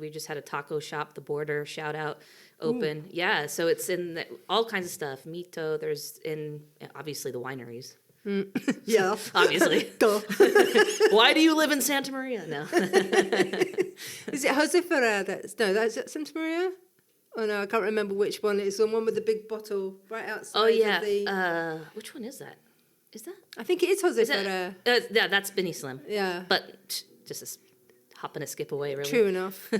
we just had a taco shop, The Border, shout out, open. Ooh. Yeah, so it's in all kinds of stuff. Mito, there's in obviously the wineries. Yeah, obviously. Why do you live in Santa Maria? No. Is it Jose Ferrer? That's Santa Maria. Oh no, I can't remember which one. It's the one with the big bottle right outside. Oh yeah. Of the... which one is that? Is that? I think it is Jose Ferrer. Yeah, that's Benny Slim. Yeah. But just a hop and a skip away, really. True enough.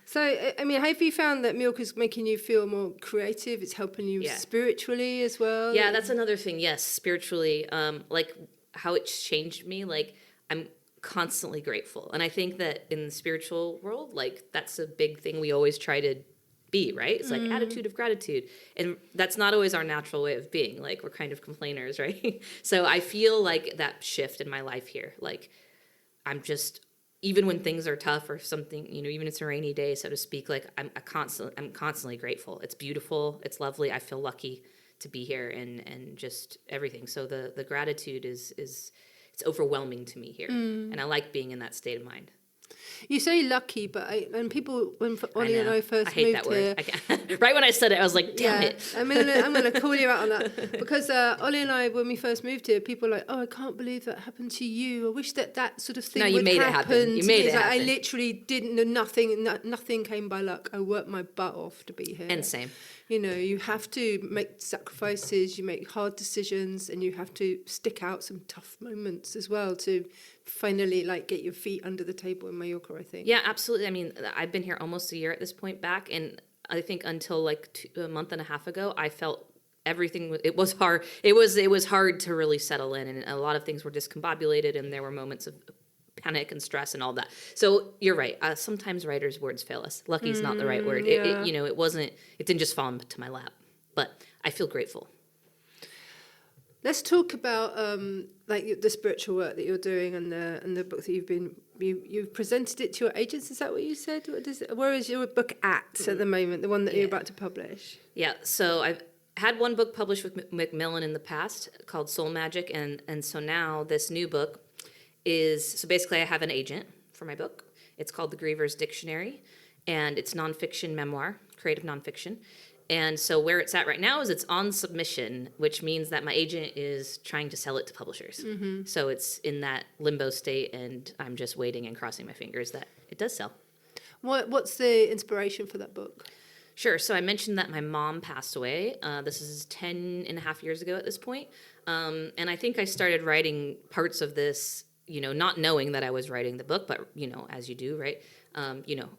So, I mean, have you found that Mallorca's making you feel more creative? It's helping you spiritually as well? Yeah, that's another thing. Yes, spiritually. Like how it's changed me. Like I'm constantly grateful. And I think that in the spiritual world, like that's a big thing we always try to be, right? It's like attitude of gratitude. And that's not always our natural way of being. Like we're kind of complainers, right? So I feel like that shift in my life here. Like I'm just... even when things are tough or something, you know, even it's a rainy day, so to speak, like I'm constantly grateful. It's beautiful. It's lovely. I feel lucky to be here and just everything. So the gratitude is it's overwhelming to me here. And I like being in that state of mind. You say lucky, but when Ollie and I first moved that word. here, right when I said it, I was like, "Damn it!" I'm gonna call you out on that because Ollie and I, when we first moved here, people were like, "Oh, I can't believe that happened to you. I wish that sort of thing would happen." No, you made it happen. You made it happen. I literally didn't know nothing. Nothing came by luck. I worked my butt off to be here. And same. You know, you have to make sacrifices, you make hard decisions, and you have to stick out some tough moments as well to finally like get your feet under the table in Mallorca, I think. Yeah, absolutely. I mean, I've been here almost a year at this point back, and I think until like a month and a half ago, I felt everything. It was hard. It was hard to really settle in, and a lot of things were discombobulated, and there were moments of panic and stress and all that. So you're right. Sometimes writers' words fail us. Lucky is not the right word. Yeah. It didn't just fall into my lap, but I feel grateful. Let's talk about like the spiritual work that you're doing and the book that you've presented it to your agents. Is that what you said? Where is your book at the moment? The one that you're about to publish? Yeah. So I've had one book published with Macmillan in the past called Soul Magic, and so now this new book is, so basically I have an agent for my book. It's called The Griever's Dictionary, and it's nonfiction memoir, creative nonfiction. And so where it's at right now is it's on submission, which means that my agent is trying to sell it to publishers. Mm-hmm. So it's in that limbo state, and I'm just waiting and crossing my fingers that it does sell. What's the inspiration for that book? Sure. So I mentioned that my mom passed away. This is 10 and a half years ago at this point. And I think I started writing parts of this, you know, not knowing that I was writing the book, but, you know, as you do, right? You know,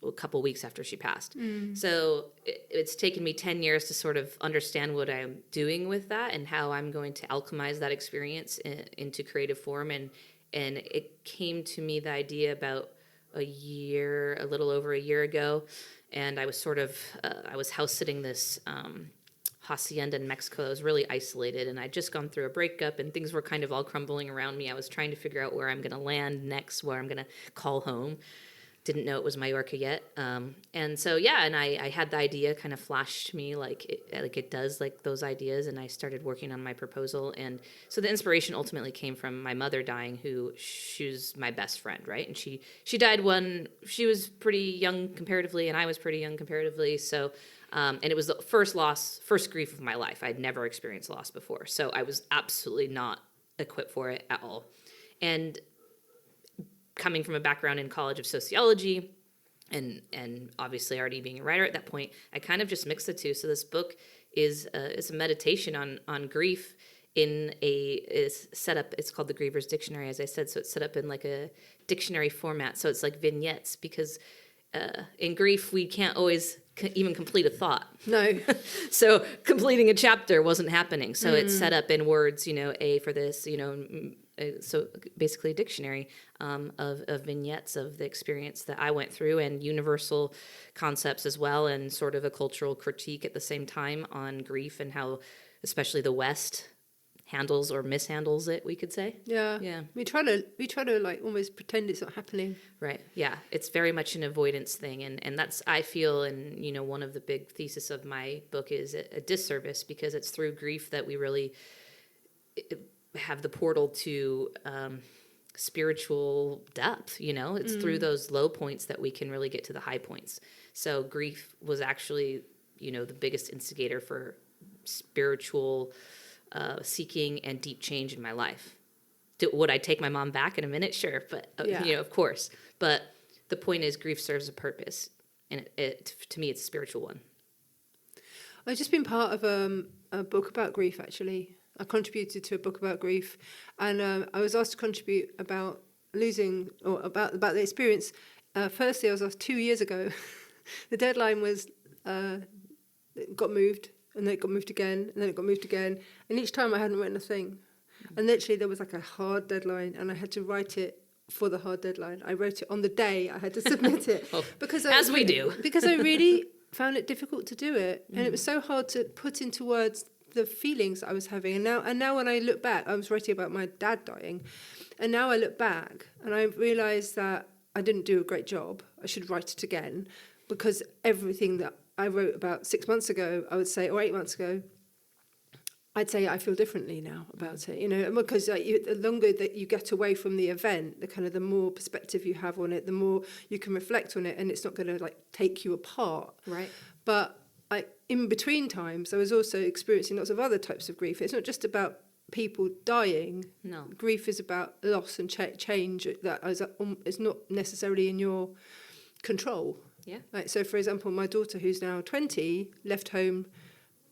a couple weeks after she passed. So it's taken me 10 years to sort of understand what I'm doing with that and how I'm going to alchemize that experience into creative form. And it came to me, the idea, about a little over a year ago. And I was sort of, I was house sitting this hacienda in Mexico. I was really isolated, and I'd just gone through a breakup, and things were kind of all crumbling around me. I was trying to figure out where I'm going to land next, where I'm going to call home. Didn't know it was Mallorca yet. And so, yeah, and I had the idea kind of flash to me like it does, like those ideas, and I started working on my proposal. And so the inspiration ultimately came from my mother dying, she was my best friend, right? And she died when she was pretty young comparatively, and I was pretty young comparatively. So, and it was the first grief of my life. I'd never experienced loss before. So I was absolutely not equipped for it at all. And coming from a background in college of sociology and obviously already being a writer at that point, I kind of just mixed the two. So this book is a meditation on grief is set up. It's called The Griever's Dictionary, as I said. So it's set up in like a dictionary format. So it's like vignettes, because in grief we can't always even complete a thought. No. So completing a chapter wasn't happening. So it's set up in words, you know, A for this, you know, so basically a dictionary of vignettes of the experience that I went through, and universal concepts as well, and sort of a cultural critique at the same time on grief and how especially the West handles or mishandles it, we could say. Yeah. Yeah. We try to like almost pretend it's not happening. Right. Yeah. It's very much an avoidance thing. And that's, I feel, and, you know, one of the big thesis of my book is a disservice, because it's through grief that we really have the portal to spiritual depth, you know? It's through those low points that we can really get to the high points. So grief was actually, you know, the biggest instigator for spiritual seeking and deep change in my life. Would I take my mom back in a minute? Sure, but you know, of course. But the point is, grief serves a purpose, and it to me, it's a spiritual one. I've just been part of a book about grief. Actually, I contributed to a book about grief, and I was asked to contribute about losing or about the experience. Firstly, I was asked 2 years ago. The deadline was it got moved, and then it got moved again, and then it got moved again, and each time I hadn't written a thing. And literally there was like a hard deadline, and I had to write it for the hard deadline. I wrote it on the day I had to submit it. Because we do. Because I really found it difficult to do it. And it was so hard to put into words the feelings I was having. And now when I look back, I was writing about my dad dying. And now I look back and I realise that I didn't do a great job. I should write it again, because everything that I wrote about 6 months ago, I would say, or 8 months ago, I'd say I feel differently now about it, you know, because the longer that you get away from the event, the more perspective you have on it, the more you can reflect on it, and it's not going to like take you apart. Right. But in between times, I was also experiencing lots of other types of grief. It's not just about people dying. No. Grief is about loss and change that is not necessarily in your control. Yeah. Like, so, for example, my daughter, who's now 20, left home,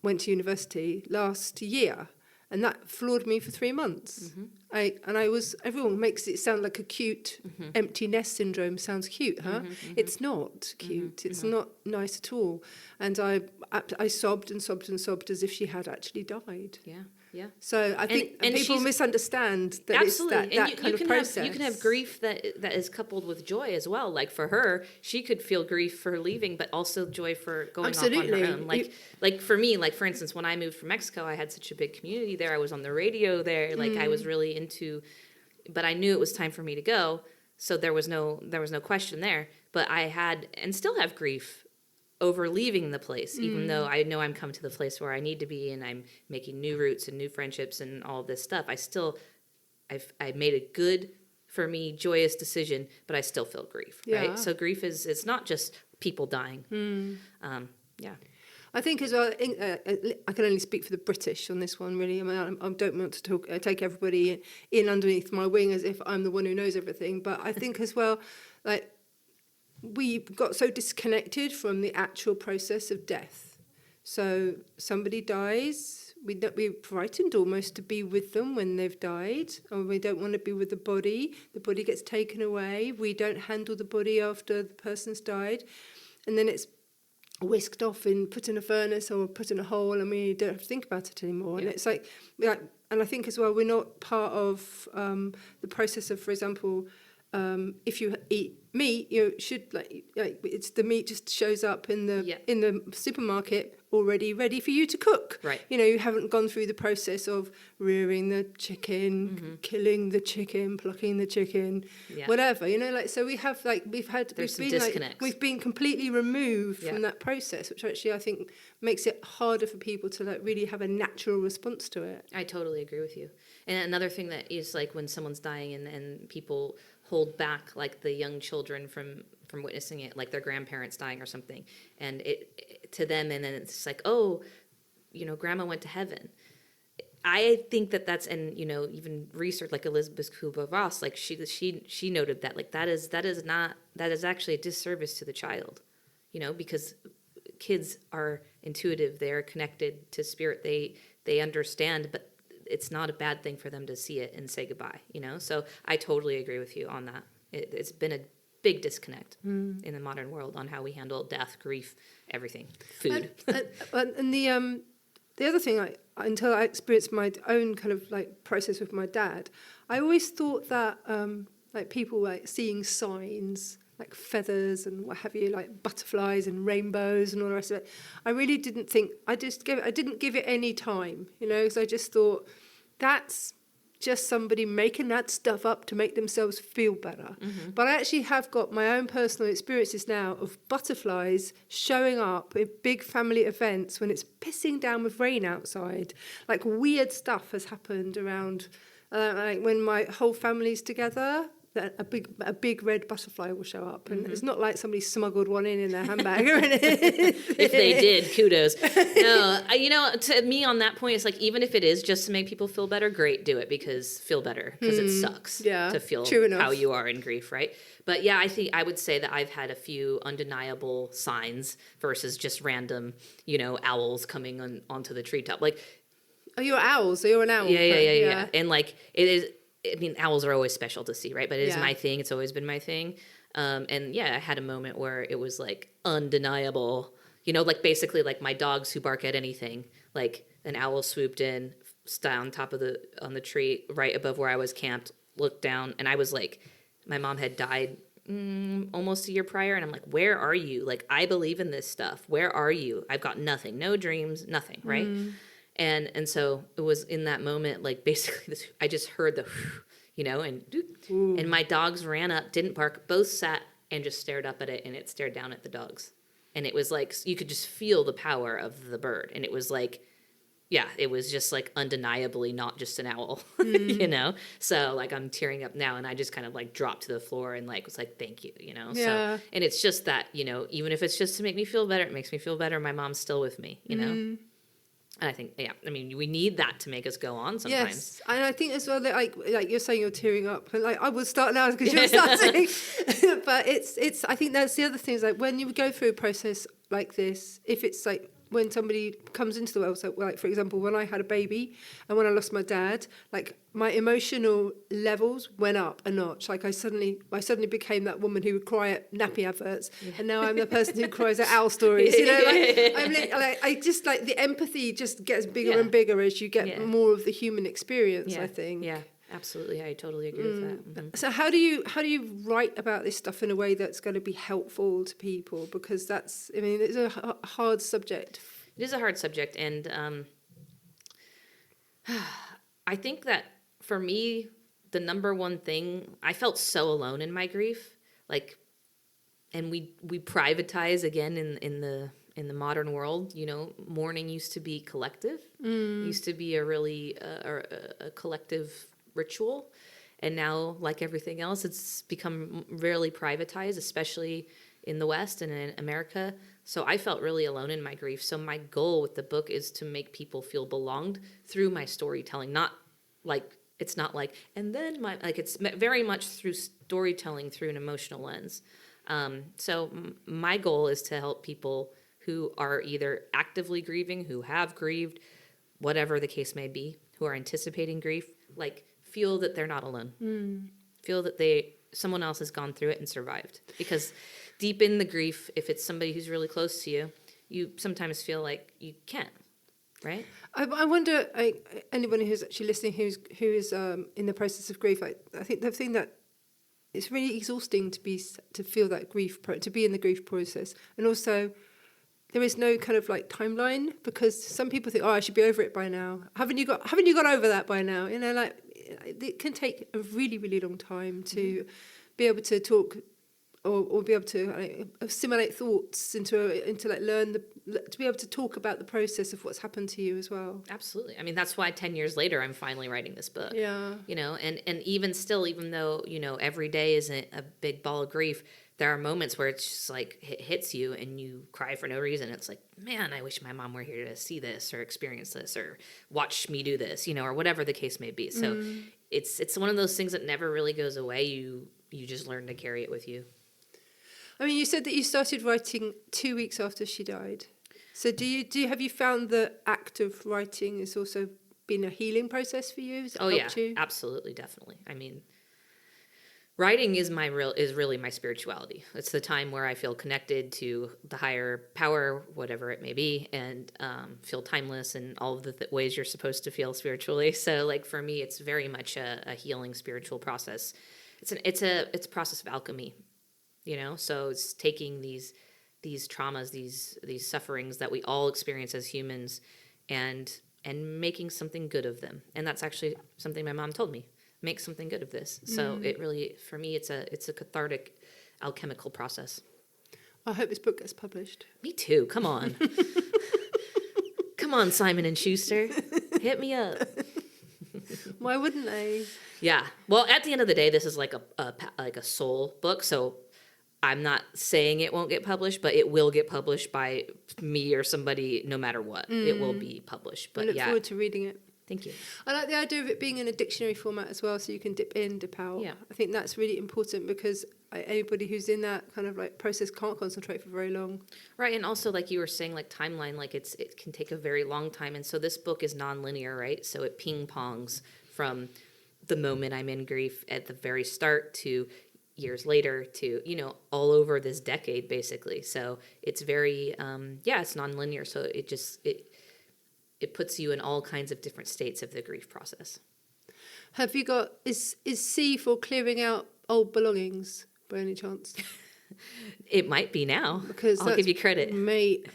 went to university last year, and that floored me for 3 months. Everyone makes it sound like a cute empty nest syndrome. Sounds cute, huh? It's not cute. It's not nice at all. And I sobbed and sobbed and sobbed as if she had actually died. Yeah. Yeah. So I think and people misunderstand that absolutely. it's that kind of process. You can have grief that is coupled with joy as well. Like for her, she could feel grief for leaving, but also joy for going off on her own. Like for me, like for instance, when I moved from Mexico, I had such a big community there. I was on the radio there. Like I was really into, but I knew it was time for me to go. So there was no question there. But I had and still have grief over leaving the place, even though I know I'm come to the place where I need to be and I'm making new roots and new friendships and all this stuff. I made a good, for me, joyous decision, but I still feel grief, right? So grief it's not just people dying. Yeah. I think as well, I can only speak for the British on this one, really. I mean, I don't want to take everybody in underneath my wing as if I'm the one who knows everything, but I think as well, like, we got so disconnected from the actual process of death. So somebody dies, we're frightened almost to be with them when they've died, or we don't want to be with the body gets taken away, we don't handle the body after the person's died, and then it's whisked off and put in a furnace or put in a hole, and we don't have to think about it anymore. Yeah. And it's like, and I think as well, we're not part of the process of, for example, if you eat meat, you should like it's the meat just shows up in the supermarket already ready for you to cook. Right. You know, you haven't gone through the process of rearing the chicken, killing the chicken, plucking the chicken, whatever. You know, like so we've been completely removed from that process, which actually I think makes it harder for people to like really have a natural response to it. I totally agree with you. And another thing that is like when someone's dying and people hold back like the young children from witnessing it, like their grandparents dying or something, and it to them, and then it's like, oh, you know, grandma went to heaven. I think that's, and you know, even research like Elizabeth Kubler-Ross, like she noted that like that is actually a disservice to the child, you know, because kids are intuitive, they're connected to spirit, they understand, but it's not a bad thing for them to see it and say goodbye, you know? So I totally agree with you on that. It's been a big disconnect in the modern world on how we handle death, grief, everything, food. And the other thing, until I experienced my own kind of like process with my dad, I always thought that like people like seeing signs, like feathers and what have you, like butterflies and rainbows and all the rest of it. I really didn't think, I didn't give it any time, you know, because I just thought that's just somebody making that stuff up to make themselves feel better. But I actually have got my own personal experiences now of butterflies showing up at big family events when it's pissing down with rain outside. Like weird stuff has happened around, like when my whole family's together, that a big red butterfly will show up, and it's not like somebody smuggled one in their handbag or anything. If they did, kudos. No, to me on that point, it's like, even if it is just to make people feel better, great, do it, because feel better, because it sucks to feel how you are in grief, right? But yeah, I would say that I've had a few undeniable signs versus just random, owls coming onto the treetop. Like, oh, you're owls, so you're an owl. Yeah. And like, it is. I mean, owls are always special to see, right? But it is my thing. It's always been my thing. And yeah, I had a moment where it was like undeniable, like basically like my dogs who bark at anything. Like an owl swooped in, stood on top on the tree right above where I was camped, looked down, and I was like, my mom had died almost a year prior, and I'm like, where are you? Like, I believe in this stuff. Where are you? I've got nothing, no dreams, nothing, right? And so it was in that moment, like basically I just heard the, and my dogs ran up, didn't bark, both sat and just stared up at it, and it stared down at the dogs. And it was like, you could just feel the power of the bird. And it was like, yeah, it was just like undeniably not just an owl, So like I'm tearing up now, and I just kind of like dropped to the floor and like was like, thank you, So, and it's just that, even if it's just to make me feel better, it makes me feel better. My mom's still with me, And I think, we need that to make us go on sometimes. Yes, and I think as well that like you're saying, you're tearing up, and like I will start now because you're starting. But it's I think that's the other thing is like when you go through a process like this, if it's like when somebody comes into the world, so like for example, when I had a baby and when I lost my dad, like my emotional levels went up a notch. Like I suddenly became that woman who would cry at nappy adverts, and now I'm the person who cries at owl stories. I just like the empathy just gets bigger and bigger as you get more of the human experience. I think. Yeah. Absolutely, I totally agree with that. Mm-hmm. So how do you write about this stuff in a way that's going to be helpful to people? Because it's a hard subject. It is a hard subject, and I think that for me, the number one thing, I felt so alone in my grief, like, and we privatize again in the modern world. Mourning used to be collective, used to be a really a collective ritual, and now, like everything else, it's become really privatized, especially in the West and in America. So I felt really alone in my grief. So my goal with the book is to make people feel belonged through my storytelling, not like it's not like and then it's very much through storytelling through an emotional lens. So my goal is to help people who are either actively grieving, who have grieved, whatever the case may be, who are anticipating grief, like feel that they're not alone. Feel that someone else has gone through it and survived. Because deep in the grief, if it's somebody who's really close to you, you sometimes feel like you can't, right? I wonder, anybody who's actually listening who is in the process of grief, I think the thing that it's really exhausting to feel that grief, to be in the grief process, and also there is no kind of like timeline, because some people think, I should be over it by now. Haven't you got over that by now? Like it can take a really, really long time to be able to talk or be able to assimilate thoughts into like to be able to talk about the process of what's happened to you as well. Absolutely. I mean, that's why 10 years later I'm finally writing this book. Yeah. And even still, even though every day isn't a big ball of grief, there are moments where it's just like it hits you and you cry for no reason. It's like, man, I wish my mom were here to see this or experience this or watch me do this, or whatever the case may be. So it's one of those things that never really goes away. You just learn to carry it with you. I mean, you said that you started writing 2 weeks after she died. So have you found the act of writing has also been a healing process for you? Has it helped you? Absolutely, definitely. I mean, writing is really my spirituality. It's the time where I feel connected to the higher power, whatever it may be, and feel timeless in all of the ways you're supposed to feel spiritually. So, like for me, it's very much a healing spiritual process. It's a process of alchemy, So it's taking these traumas, these sufferings that we all experience as humans, and and making something good of them. And that's actually something my mom told me. Make something good of this. So it really, for me, it's a cathartic alchemical process. I hope this book gets published. Me too. Come on. Come on, Simon and Schuster. Hit me up. Why wouldn't they? Yeah. Well, at the end of the day, this is like a soul book. So I'm not saying it won't get published, but it will get published by me or somebody no matter what. It will be published. But I look forward to reading it. Thank you. I like the idea of it being in a dictionary format as well, so you can dip in, dip out. Yeah. I think that's really important because anybody who's in that kind of like process can't concentrate for very long. Right, and also like you were saying, like timeline, like it can take a very long time, and so this book is non-linear, right? So it ping-pongs from the moment I'm in grief at the very start to years later to, all over this decade, basically. So it's very, it's non-linear, so it puts you in all kinds of different states of the grief process. Have you got, is C for clearing out old belongings by any chance? It might be now. Because I'll give you credit. Mate,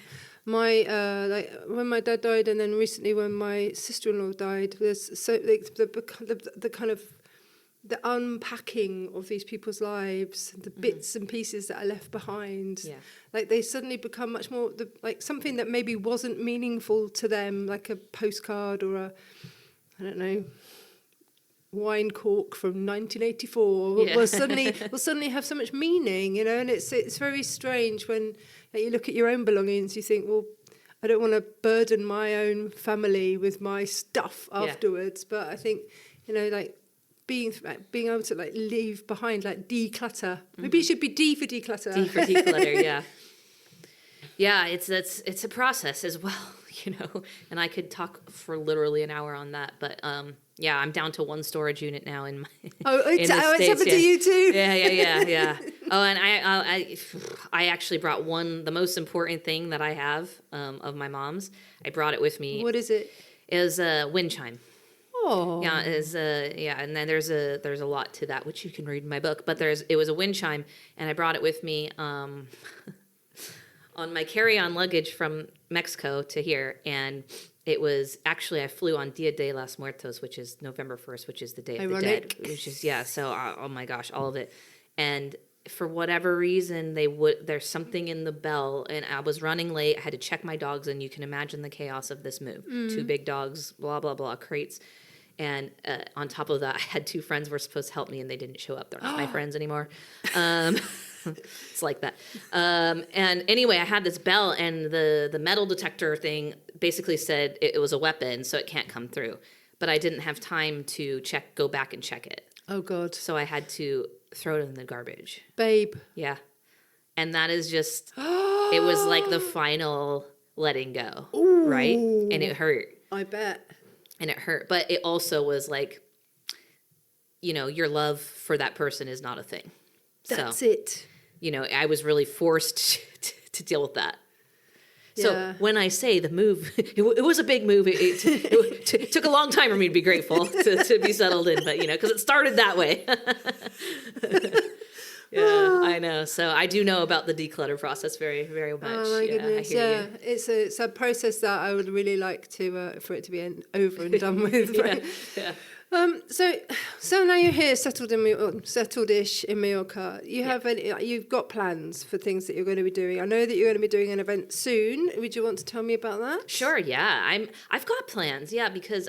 my like when my dad died, and then recently when my sister-in-law died, there's so the kind of the unpacking of these people's lives, the bits and pieces that are left behind. Yeah. Like they suddenly become much more like something that maybe wasn't meaningful to them, like a postcard or a, I don't know, wine cork from 1984 will suddenly have so much meaning, and it's very strange when you look at your own belongings, you think, well, I don't want to burden my own family with my stuff afterwards, but I think, like being able to like leave behind, like declutter. Maybe it should be D for declutter. D for declutter, yeah. Yeah, it's a process as well, and I could talk for literally an hour on that, but I'm down to one storage unit now in my it's happened to you too. Yeah. Oh, and I actually brought the most important thing that I have of my mom's. I brought it with me. What is it? It was a wind chime. Oh. Yeah, and then there's a lot to that which you can read in my book, but it was a wind chime, and I brought it with me on my carry-on luggage from Mexico to here, and it was actually, I flew on Dia de los Muertos, which is November 1st, which is the Day of the Dead, which is, so, oh my gosh, all of it. And for whatever reason, there's something in the bell, and I was running late. I had to check my dogs, and you can imagine the chaos of this move. 2 big dogs, blah, blah, blah, crates. And on top of that, I had 2 friends who were supposed to help me, and they didn't show up. They're not my friends anymore. It's like that. And anyway, I had this bell, and the metal detector thing basically said it was a weapon, so it can't come through. But I didn't have time to go back and check it. Oh, God. So I had to throw it in the garbage. Babe. Yeah. And that is just, it was like the final letting go, right? And it hurt. I bet. And it hurt. But it also was like, your love for that person is not a thing. That's it. I was really forced to deal with that. So when I say the move, it was a big move. It took a long time for me to be grateful to be settled in, but because it started that way. Yeah, I know. So I do know about the declutter process very, very much. Oh my goodness! Yeah, it's a process that I would really like to for it to be over and done with. Right? Yeah. So now you're here, settled-ish in Mallorca. You've got plans for things that you're going to be doing. I know that you're going to be doing an event soon. Would you want to tell me about that? Sure. Yeah, I've got plans. Yeah, because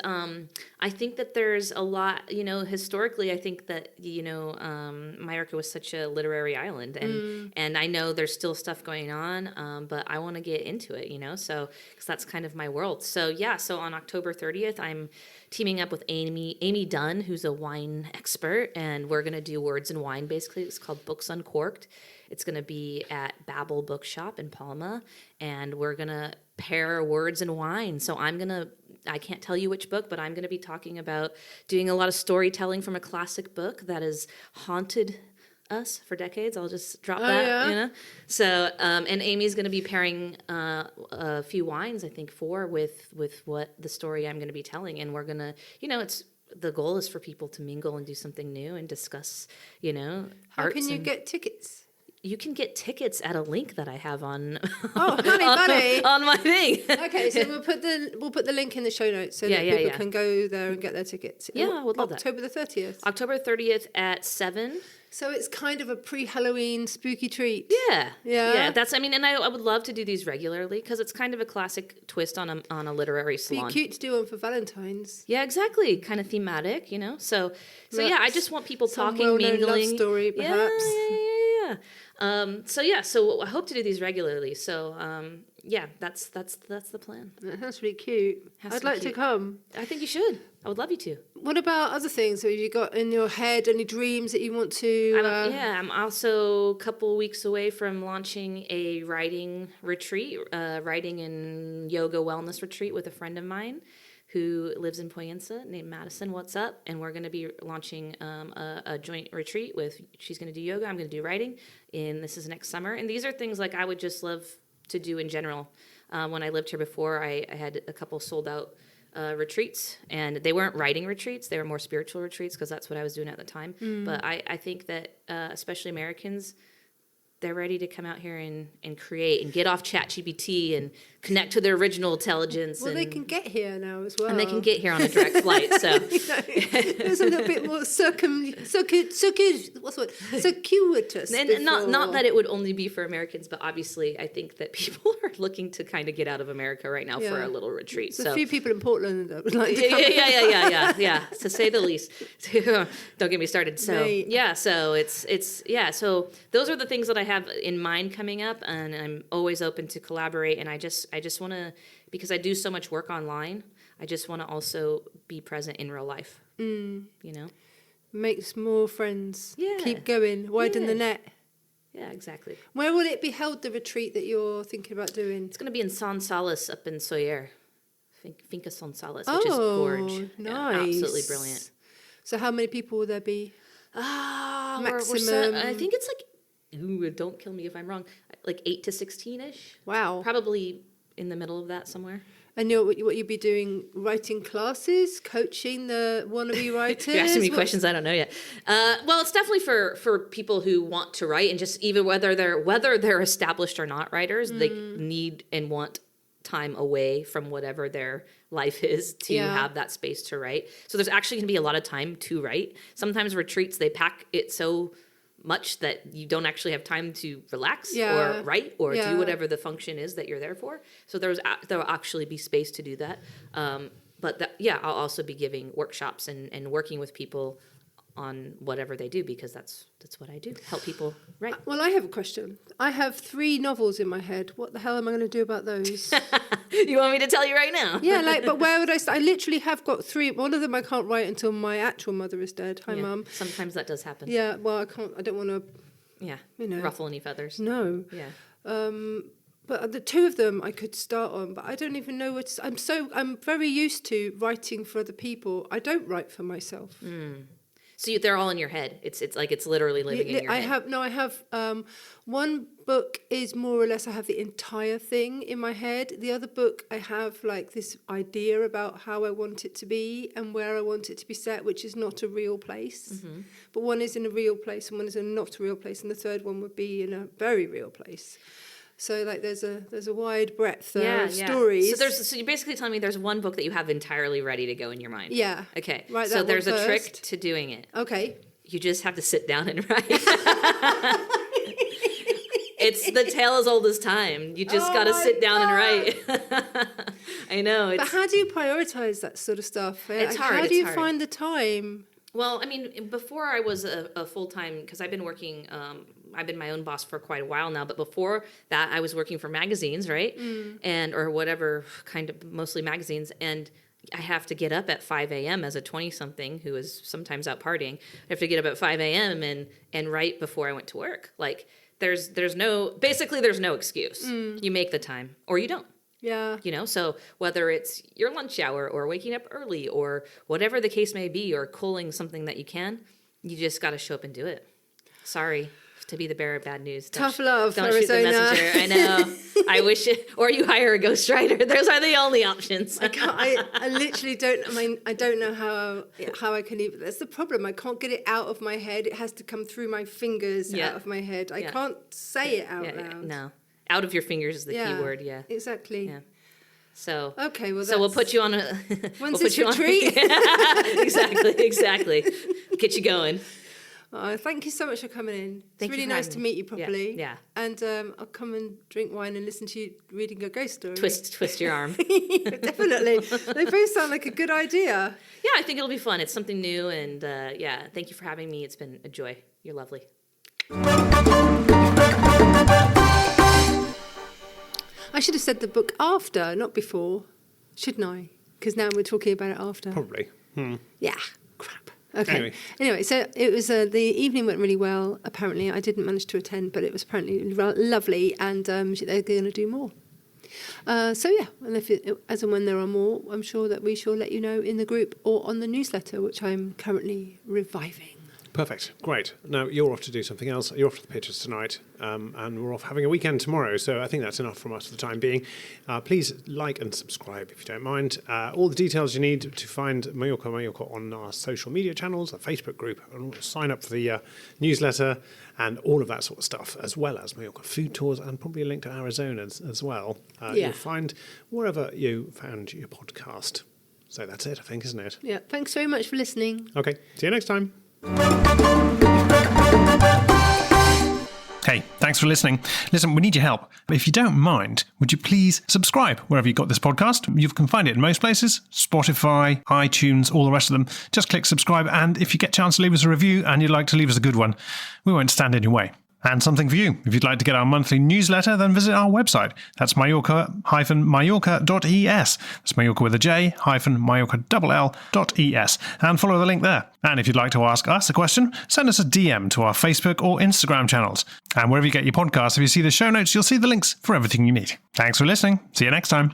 I think that there's a lot. Historically, I think that Mallorca was such a literary island, and I know there's still stuff going on, but I want to get into it. So because that's kind of my world. So so on October 30th, I'm teaming up with Amy Dunn, who's a wine expert, and we're going to do Words and Wine, basically. It's called Books Uncorked. It's going to be at Babel Bookshop in Palma, and we're going to pair words and wine. So I can't tell you which book, but I'm going to be talking about doing a lot of storytelling from a classic book that has haunted us for decades. I'll just drop that, Yeah. So, and Amy's going to be pairing a few wines, I think, with what the story I'm going to be telling, and we're going to, the goal is for people to mingle and do something new and discuss, How can you get tickets? you can get tickets at a link that I have on Oh, honey bunny. on my thing. Okay, so we'll put the link in the show notes so that people can go there and get their tickets. Yeah, I would love that. October the 30th. October 30th at 7. So it's kind of a pre-Halloween spooky treat. Yeah. Yeah. That's, I mean, and I would love to do these regularly because it's kind of a classic twist on a literary Be salon. cute to do one for Valentine's. Yeah, exactly. Kind of thematic, you know? So yeah, I just want people Some talking, well-known mingling. love story, perhaps. Yeah. So I hope to do these regularly. So, that's the plan. That sounds really cute. Has I'd to be like to cute. come. I think you should. I would love you to. What about other things? Have you got in your head any dreams that you want to... I'm also a couple weeks away from launching a writing retreat, writing and yoga wellness retreat with a friend of mine who lives in Poyensa named Madison. What's up? And we're going to be launching a joint retreat with, she's going to do yoga, I'm going to do writing, and this is next summer. And these are things like I would just love to do in general. When I lived here before, I had a couple sold out retreats, and they weren't writing retreats, they were more spiritual retreats because that's what I was doing at the time. But I think that especially Americans, they're ready to come out here and create and get off ChatGPT and connect to their original intelligence. Well, they can get here now as well. And they can get here on a direct flight. So there's a little bit more circuitous. and not that it would only be for Americans, but obviously I think that people are looking to kind of get out of America right now for a little retreat. There's a few people in Portland that would like to come. Yeah, to say the least. Don't get me started. So Right. so those are the things that I have in mind coming up, and I'm always open to collaborate. And I just want to, because I do so much work online, I just want to also be present in real life. You know? Makes more friends. Yeah. Keep going. Widen the net. Yeah, exactly. Where will it be held, the retreat that you're thinking about doing? It's going to be in San Salas up in Soyer. Finca San Salas, which is gorgeous. Nice. Yeah, absolutely brilliant. So how many people will there be? Maximum. I think it's like, ooh, don't kill me if I'm wrong, like 8 to 16-ish. Wow. Probably in the middle of that somewhere. And what you'll be doing, writing classes, coaching the wannabe writers? You're asking me questions I don't know yet. Well, it's definitely for people who want to write, and just even whether they're established or not writers, they need and want time away from whatever their life is to have that space to write. So there's actually going to be a lot of time to write. Sometimes retreats, they pack it so much that you don't actually have time to relax or write or do whatever the function is that you're there for. So there'll actually be space to do that. But I'll also be giving workshops and working with people on whatever they do, because that's what I do, help people write. Well, I have a question. I have 3 novels in my head. What the hell am I going to do about those? You want me to tell you right now? Yeah, but where would I start? I literally have got 3. One of them I can't write until my actual mother is dead. Hi, Mum. Sometimes that does happen. Yeah, well, I don't want to... Yeah, know. Ruffle any feathers. No. Yeah. But the 2 of them I could start on, but I don't even know what I'm very used to writing for other people. I don't write for myself. So they're all in your head. It's like it's literally living in your head. I have one book is more or less I have the entire thing in my head. The other book I have like this idea about how I want it to be and where I want it to be set, which is not a real place. But one is in a real place and one is in not a real place, and the third one would be in a very real place. So like there's a wide breadth of stories. So you're basically telling me there's one book that you have entirely ready to go in your mind. Yeah. Okay. Write so that there's one a trick first. to doing it. Okay. You just have to sit down and write. It's the tale as old as time. You just got to sit down and write. I know. But how do you prioritize that sort of stuff? It's hard. How do you find the time? Well, I mean, before I was a full-time, because I've been working, I've been my own boss for quite a while now, but before that I was working for magazines, right? Or whatever kind of, mostly magazines, and I have to get up at 5 a.m. as a 20-something who is sometimes out partying. I have to get up at 5 a.m. and write before I went to work. Like, there's no excuse. You make the time, or you don't. Yeah. You know, so whether it's your lunch hour or waking up early or whatever the case may be, or culling something that you can, you just got to show up and do it. Sorry to be the bearer of bad news. Tough love, Don't shoot the Arizona. messenger. I know. I wish it, or you hire a ghostwriter. Those are the only options. I literally don't. I mean, I don't know how I can even. That's the problem. I can't get it out of my head. It has to come through my fingers out of my head. I can't say it out loud. No, out of your fingers is the key word. Yeah, exactly. Yeah. So okay, well, so we'll put you on a. When's this retreat? Exactly. Get you going. Thank you so much for coming in. It's Thank you really for nice having to me. meet you properly. Yeah. And I'll come and drink wine and listen to you reading a ghost story. Twist your arm. Definitely. They both sound like a good idea. Yeah, I think it'll be fun. It's something new, and thank you for having me. It's been a joy. You're lovely. I should have said the book after, not before, shouldn't I? Because now we're talking about it after. Probably. Yeah, crap. Okay. Anyway, so it was the evening went really well. Apparently, I didn't manage to attend, but it was apparently lovely, and they're going to do more. So yeah, and as and when there are more, I'm sure that we shall let you know in the group or on the newsletter, which I'm currently reviving. Perfect. Great. Now, you're off to do something else. You're off to the pictures tonight, and we're off having a weekend tomorrow. So I think that's enough from us for the time being. Please like and subscribe if you don't mind. All the details you need to find Mallorca on our social media channels, our Facebook group, and sign up for the newsletter and all of that sort of stuff, as well as Mallorca food tours and probably a link to Arizona as well. You'll find wherever you found your podcast. So that's it, I think, isn't it? Yeah. Thanks very much for listening. Okay. See you next time. Hey, thanks for listening. Listen, we need your help. If you don't mind, would you please subscribe wherever you got this podcast? You can find it in most places, Spotify, iTunes, all the rest of them. Just click subscribe, and if you get a chance to leave us a review and you'd like to leave us a good one, we won't stand in your way. And something for you. If you'd like to get our monthly newsletter, then visit our website. That's Mallorca-Mallorca.es. That's Mallorca with a J, Mallorca-ES. And follow the link there. And if you'd like to ask us a question, send us a DM to our Facebook or Instagram channels. And wherever you get your podcasts, if you see the show notes, you'll see the links for everything you need. Thanks for listening. See you next time.